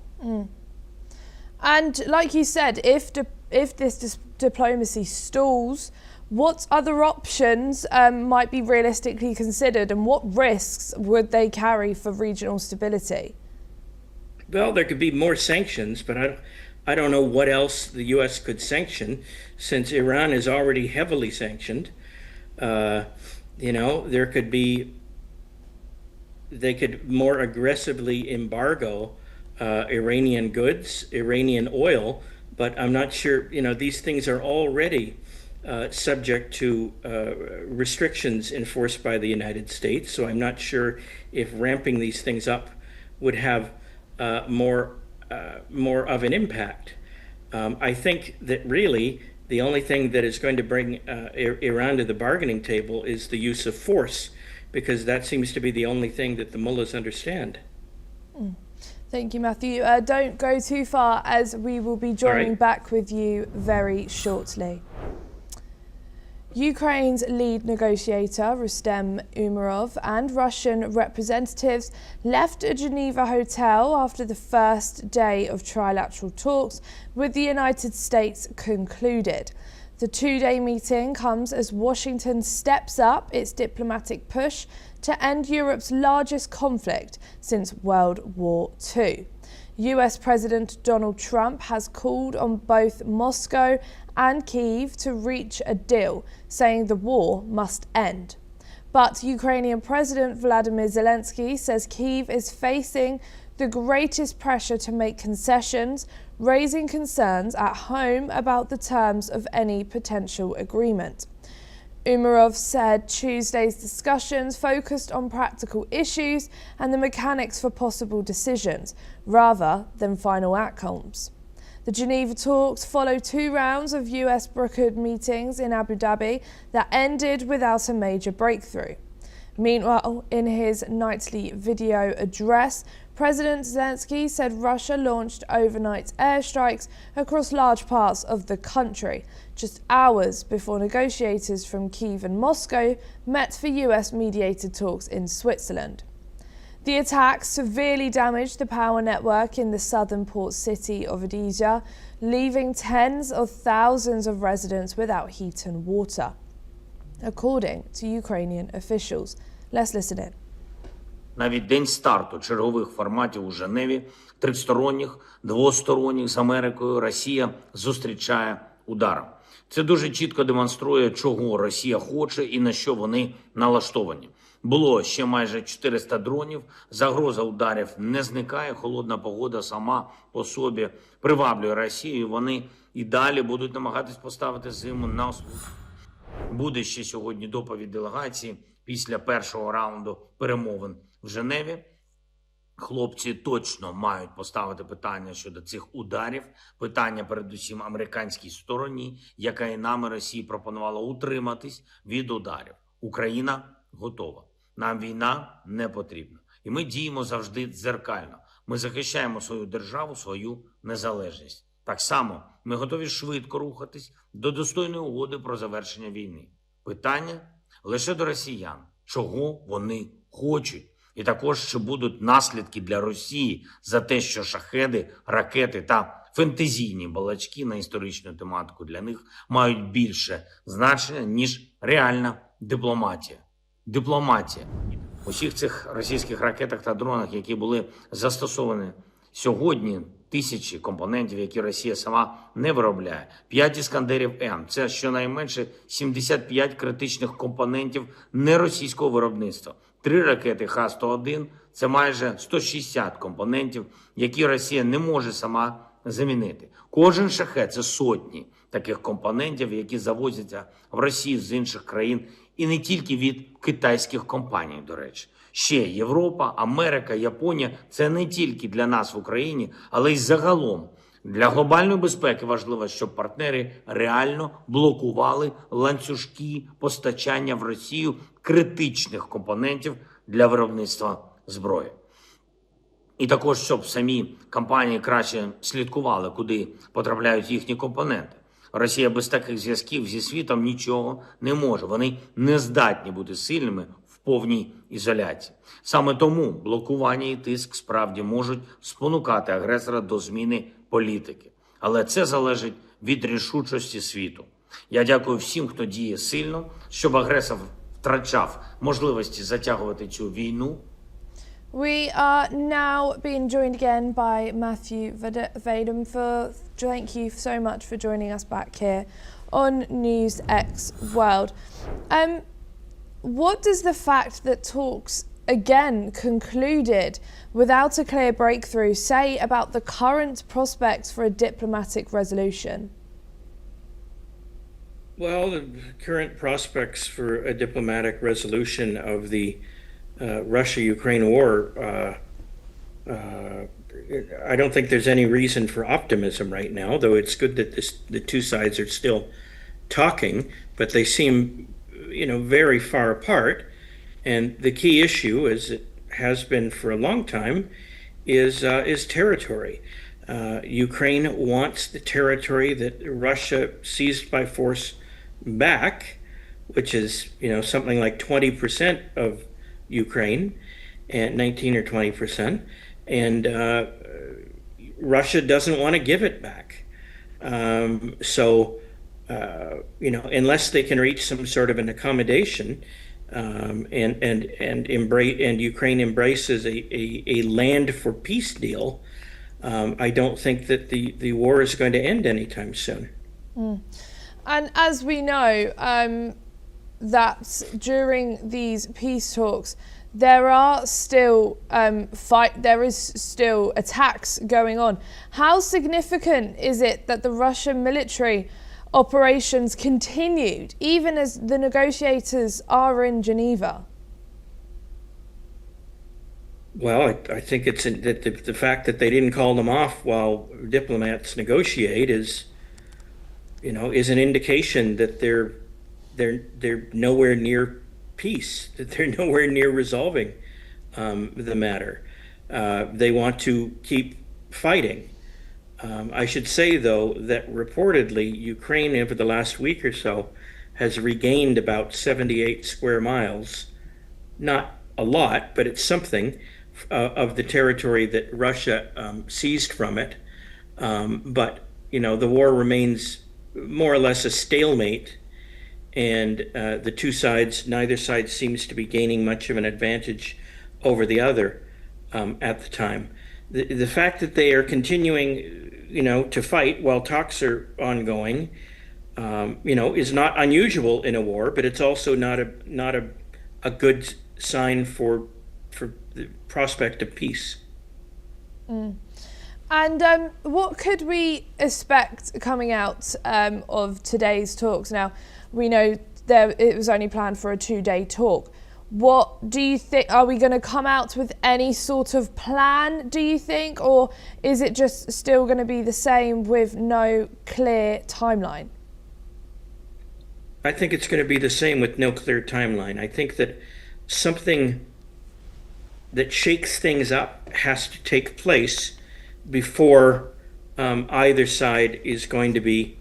And like you said, if this diplomacy stalls, what other options might be realistically considered, and what risks would they carry for regional stability? Well, there could be more sanctions, but I don't know what else the U.S. could sanction, since Iran is already heavily sanctioned. They could more aggressively embargo Iranian goods, Iranian oil, but I'm not sure, these things are already subject to restrictions enforced by the United States. So I'm not sure if ramping these things up would have more of an impact. I think that really the only thing that is going to bring Iran to the bargaining table is the use of force, because that seems to be the only thing that the mullahs understand. Thank you, Matthew. Don't go too far, as we will be joining back with you very shortly. Ukraine's lead negotiator, Rustem Umerov, and Russian representatives left a Geneva hotel after the first day of trilateral talks with the United States concluded. The two-day meeting comes as Washington steps up its diplomatic push to end Europe's largest conflict since World War II. US President Donald Trump has called on both Moscow and Kyiv to reach a deal, saying the war must end. But Ukrainian President Vladimir Zelensky says Kyiv is facing the greatest pressure to make concessions, raising concerns at home about the terms of any potential agreement. Umerov said Tuesday's discussions focused on practical issues and the mechanics for possible decisions, rather than final outcomes. The Geneva talks follow 2 rounds of US-brokered meetings in Abu Dhabi that ended without a major breakthrough. Meanwhile, in his nightly video address, President Zelensky said Russia launched overnight airstrikes across large parts of the country, just hours before negotiators from Kyiv and Moscow met for US-mediated talks in Switzerland. The attacks severely damaged the power network in the southern port city of Odessa, leaving tens of thousands of residents without heat and water, according to Ukrainian officials. Let's listen in. Навіть день старту чергових форматів у Женеві, тристоронніх, двосторонніх з Америкою, Росія зустрічає ударом. Це дуже чітко демонструє, чого Росія хоче і на що вони налаштовані. Було ще майже 400 дронів, загроза ударів не зникає, холодна погода сама по собі приваблює Росію, і вони і далі будуть намагатись поставити зиму на осліп. Буде ще сьогодні доповідь делегації після першого раунду перемовин в Женеві. Хлопці точно мають поставити питання щодо цих ударів. Питання передусім американській стороні, яка і нам, і Росії пропонувала утриматись від ударів. Україна готова. Нам війна не потрібна. І ми діємо завжди дзеркально. Ми захищаємо свою державу, свою незалежність. Так само ми готові швидко рухатись до достойної угоди про завершення війни. Питання лише до росіян, чого вони хочуть. І також, чи будуть наслідки для Росії за те, що шахеди, ракети та фентезійні балачки на історичну тематику для них мають більше значення, ніж реальна дипломатія. Дипломатія. У всіх цих російських ракетах та дронах, які були застосовані сьогодні, тисячі компонентів, які Росія сама не виробляє. 5 «Іскандерів М» – це щонайменше 75 критичних компонентів неросійського виробництва. 3 ракети Х-101 – це майже 160 компонентів, які Росія не може сама замінити. Кожен шахет – це сотні таких компонентів, які завозяться в Росію з інших країн, і не тільки від китайських компаній, до речі. Ще Європа, Америка, Японія – це не тільки для нас в Україні, але й загалом. Для глобальної безпеки важливо, щоб партнери реально блокували ланцюжки постачання в Росію критичних компонентів для виробництва зброї. І також, щоб самі компанії краще слідкували, куди потрапляють їхні компоненти. Росія без таких зв'язків зі світом нічого не може. Вони не здатні бути сильними в повній ізоляції. Саме тому блокування і тиск справді можуть спонукати агресора до зміни політики. Але це залежить від рішучості світу. Я дякую всім, хто діє сильно, щоб агресор втрачав можливості затягувати цю війну. We are now being joined again by Matthew Vadum. Thank you so much for joining us back here on NewsX World. What does the fact that talks again concluded without a clear breakthrough say about the current prospects for a diplomatic resolution? Well, the current prospects for a diplomatic resolution of the Russia-Ukraine war, I don't think there's any reason for optimism right now, though it's good that the two sides are still talking, but they seem, very far apart. And the key issue, as it has been for a long time, is territory. Ukraine wants the territory that Russia seized by force back, which is, something like 20% of Ukraine, and 19 or 20%, and Russia doesn't want to give it back. Unless they can reach some sort of an accommodation, and Ukraine embraces a land for peace deal, I don't think that the war is going to end anytime soon. And as we know, that during these peace talks, there are still there is still attacks going on. How significant is it that the Russian military operations continued, even as the negotiators are in Geneva? Well, I think it's that the fact that they didn't call them off while diplomats negotiate is an indication that they're nowhere near peace, that they're nowhere near resolving the matter. They want to keep fighting. I should say, though, that reportedly Ukraine over the last week or so has regained about 78 square miles. Not a lot, but it's something, of the territory that Russia seized from it. But the war remains more or less a stalemate, and the two sides, neither side seems to be gaining much of an advantage over the other at the time. The fact that they are continuing, to fight while talks are ongoing, is not unusual in a war, but it's also not a good sign for the prospect of peace. And what could we expect coming out of today's talks? Now, we know it was only planned for a 2-day talk. What do you think? Are we going to come out with any sort of plan, do you think? Or is it just still going to be the same with no clear timeline? I think it's going to be the same with no clear timeline. I think that something that shakes things up has to take place before either side is going to be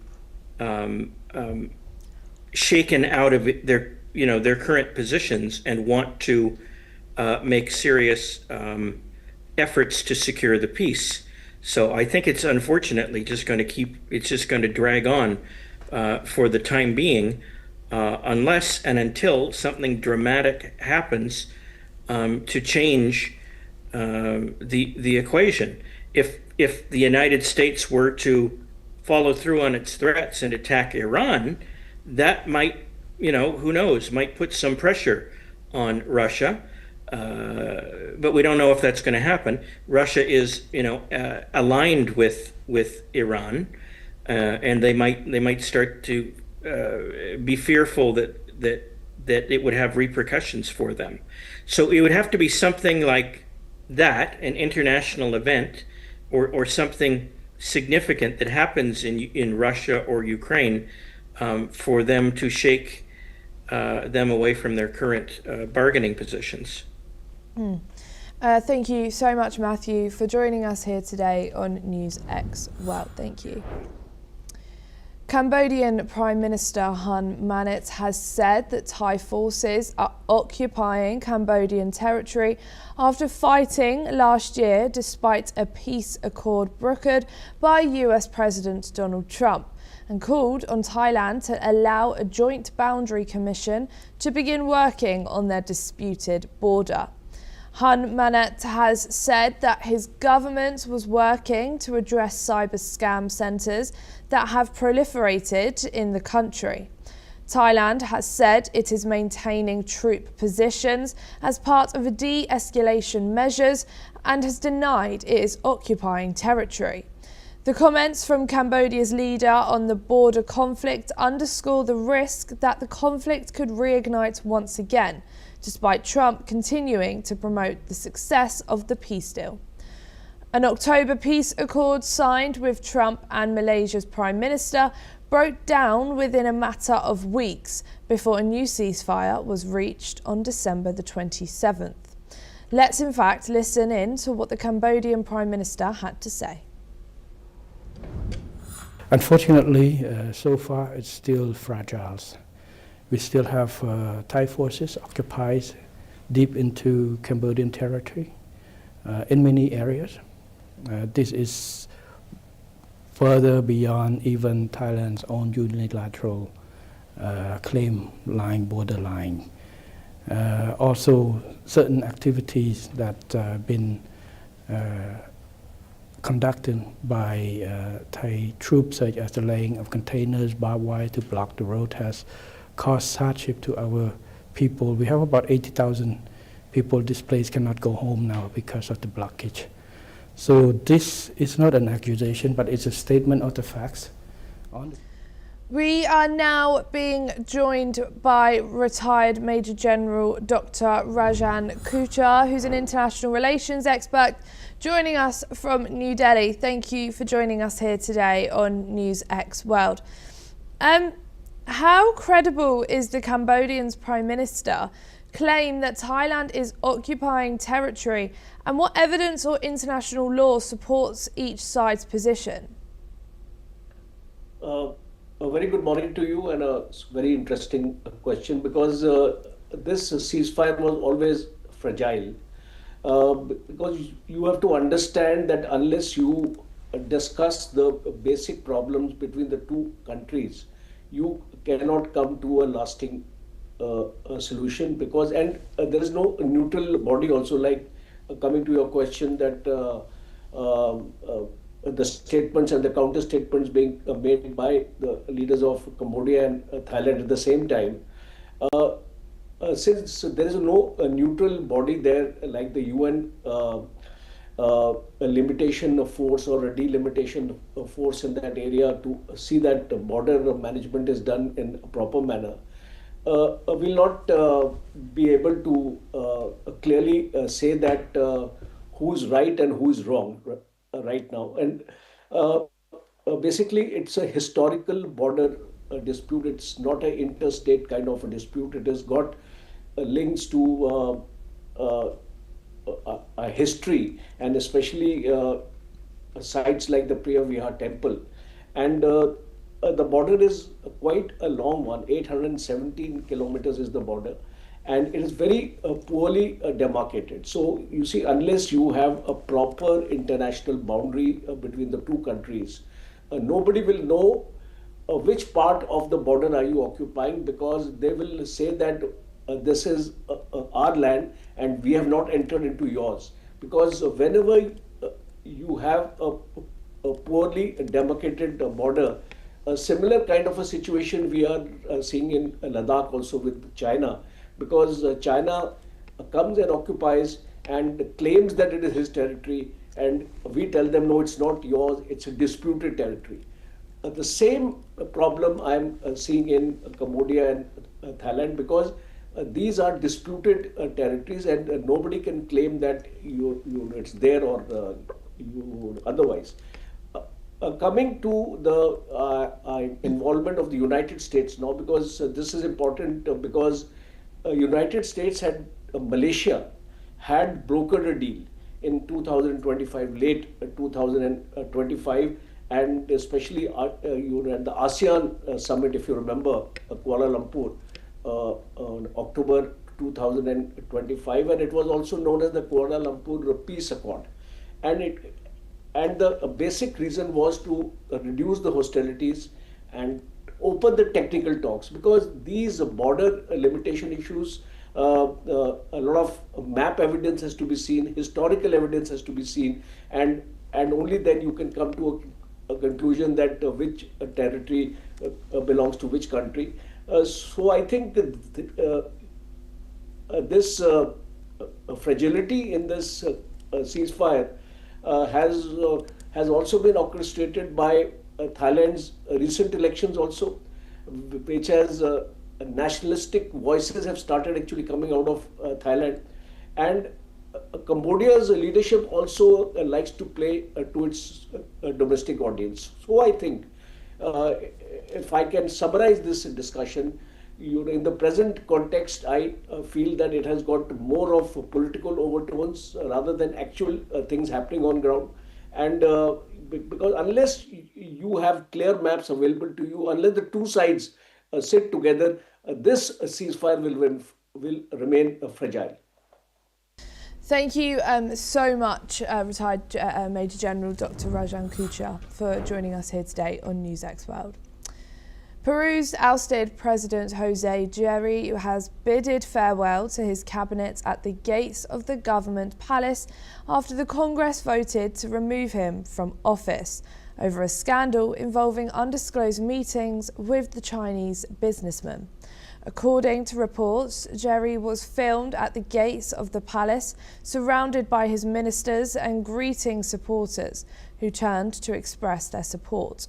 shaken out of their current positions and want to make serious efforts to secure the peace. So I think it's unfortunately just going to drag on for the time being, unless and until something dramatic happens to change the equation. If the United States were to follow through on its threats and attack Iran, that might, who knows, might put some pressure on Russia. But we don't know if that's going to happen. Russia is, aligned with Iran, and they might start to be fearful that it would have repercussions for them. So it would have to be something like that, an international event, or something significant that happens in Russia or Ukraine, for them to shake them away from their current bargaining positions. Thank you so much, Matthew, for joining us here today on NewsX World. Thank you. Cambodian Prime Minister Hun Manet has said that Thai forces are occupying Cambodian territory after fighting last year despite a peace accord brokered by US President Donald Trump, and called on Thailand to allow a joint boundary commission to begin working on their disputed border. Hun Manet has said that his government was working to address cyber scam centres that have proliferated in the country. Thailand has said it is maintaining troop positions as part of de-escalation measures and has denied it is occupying territory. The comments from Cambodia's leader on the border conflict underscore the risk that the conflict could reignite once again, despite Trump continuing to promote the success of the peace deal. An October peace accord signed with Trump and Malaysia's Prime Minister broke down within a matter of weeks before a new ceasefire was reached on December the 27th. Let's in fact listen in to what the Cambodian Prime Minister had to say. Unfortunately, so far it's still fragile. We still have Thai forces occupied deep into Cambodian territory in many areas. This is further beyond even Thailand's own unilateral claim line, borderline. Also, certain activities that have been conducted by Thai troops, such as the laying of containers, barbed wire to block the road, has caused hardship to our people. We have about 80,000 people displaced, cannot go home now because of the blockage. So this is not an accusation, but it's a statement of the facts. We are now being joined by retired Major General Dr. Rajan Kuchar, who's an international relations expert, joining us from New Delhi. Thank you for joining us here today on NewsX World. How credible is the Cambodian's Prime Minister claim that Thailand is occupying territory, and what evidence or international law supports each side's position? A very good morning to you, and a very interesting question, because this ceasefire was always fragile. Because you have to understand that unless you discuss the basic problems between the two countries, you cannot come to a lasting solution. Because there is no neutral body also, like coming to your question that the statements and the counter statements being made by the leaders of Cambodia and Thailand at the same time. Since there is no neutral body there, like the UN, a limitation of force or a delimitation of force in that area to see that the border management is done in a proper manner, will not be able to clearly say that who's right and who's wrong right now. And basically, it's a historical border dispute. It's not an interstate kind of a dispute. It has got links to a history, and especially sites like the Priya Vihar temple. And the border is quite a long one. 817 kilometers is the border, and it is very poorly demarcated. So you see, unless you have a proper international boundary between the two countries, nobody will know which part of the border are you occupying, because they will say that this is our land and we have not entered into yours. Because whenever you have a poorly demarcated border, a similar kind of a situation we are seeing in Ladakh also with China, because China comes and occupies and claims that it is his territory, and we tell them, no, it's not yours, it's a disputed territory. The same problem I'm seeing in Cambodia and Thailand, because these are disputed territories, and nobody can claim that it's there or you otherwise. Coming to the involvement of the United States now, because this is important, because United States had Malaysia had brokered a deal in 2025, late 2025, and especially at the ASEAN summit, if you remember, Kuala Lumpur, on October 2025, and it was also known as the Kuala Lumpur Peace Accord. And the basic reason was to reduce the hostilities and open the technical talks, because these border limitation issues, a lot of map evidence has to be seen, historical evidence has to be seen, and only then you can come to a conclusion that which territory belongs to which country. So I think this fragility in this ceasefire has also been orchestrated by Thailand's recent elections also, which has nationalistic voices have started actually coming out of Thailand. And Cambodia's leadership also likes to play to its domestic audience. So I think, if I can summarize this discussion, in the present context, I feel that it has got more of political overtones rather than actual things happening on ground. And because unless you have clear maps available to you, unless the two sides sit together, this ceasefire will remain fragile. Thank you so much, retired Major General Dr. Rajan Kuchar, for joining us here today on NewsX World. Peru's ousted President Jose Jerry has bidded farewell to his cabinet at the gates of the government palace after the Congress voted to remove him from office over a scandal involving undisclosed meetings with the Chinese businessman. According to reports, Jerry was filmed at the gates of the palace, surrounded by his ministers and greeting supporters who turned to express their support.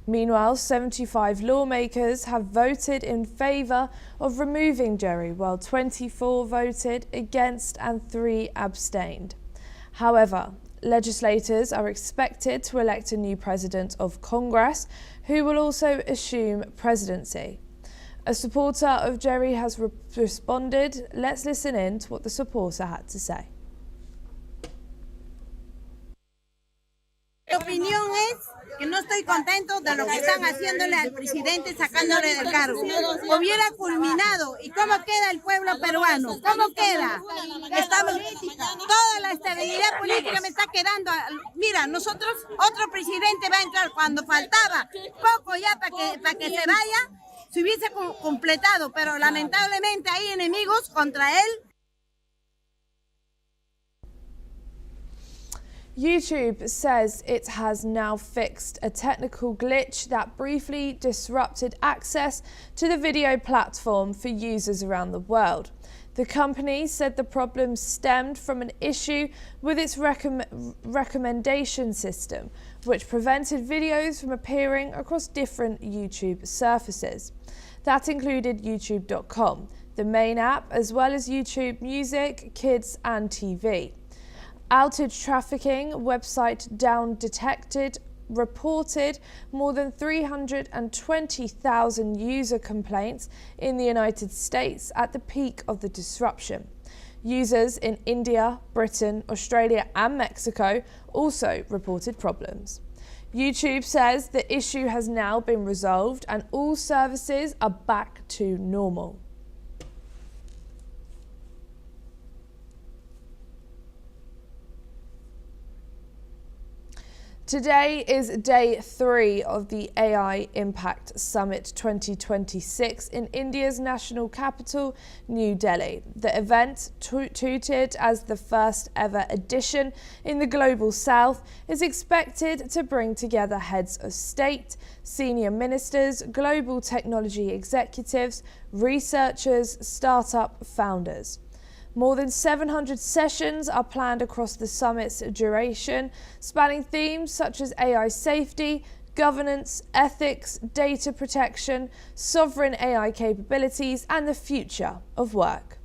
Meanwhile, 75 lawmakers have voted in favour of removing Jerry, while 24 voted against and 3 abstained. However, legislators are expected to elect a new president of Congress, who will also assume presidency. A supporter of Jerry has responded. Let's listen in to what the supporter had to say. Mi opinión es que no estoy contento de lo que están haciéndole al presidente sacándole del cargo. Hubiera culminado. ¿Y cómo queda el pueblo peruano? ¿Cómo queda? Estamos, toda la estabilidad política me está quedando. Mira, nosotros, otro presidente va a entrar cuando faltaba poco ya para que se vaya, se hubiese completado, pero lamentablemente hay enemigos contra él. YouTube says it has now fixed a technical glitch that briefly disrupted access to the video platform for users around the world. The company said the problem stemmed from an issue with its recommendation system, which prevented videos from appearing across different YouTube surfaces. That included YouTube.com, the main app, as well as YouTube Music, Kids and TV. Outage Trafficking website Down Detected reported more than 320,000 user complaints in the United States at the peak of the disruption. Users in India, Britain, Australia and Mexico also reported problems. YouTube says the issue has now been resolved and all services are back to normal. Today is day 3 of the AI Impact Summit 2026 in India's national capital, New Delhi. The event, touted as the first ever edition in the Global South, is expected to bring together heads of state, senior ministers, global technology executives, researchers, startup founders. More than 700 sessions are planned across the summit's duration, spanning themes such as AI safety, governance, ethics, data protection, sovereign AI capabilities, and the future of work.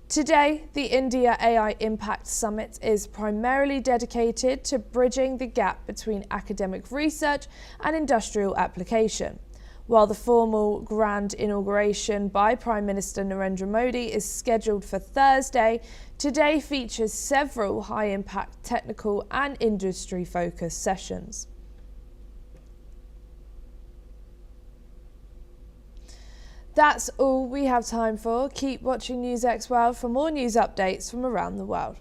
Today, the India AI Impact Summit is primarily dedicated to bridging the gap between academic research and industrial application. While the formal grand inauguration by Prime Minister Narendra Modi is scheduled for Thursday, today features several high-impact technical and industry-focused sessions. That's all we have time for. Keep watching NewsX World for more news updates from around the world.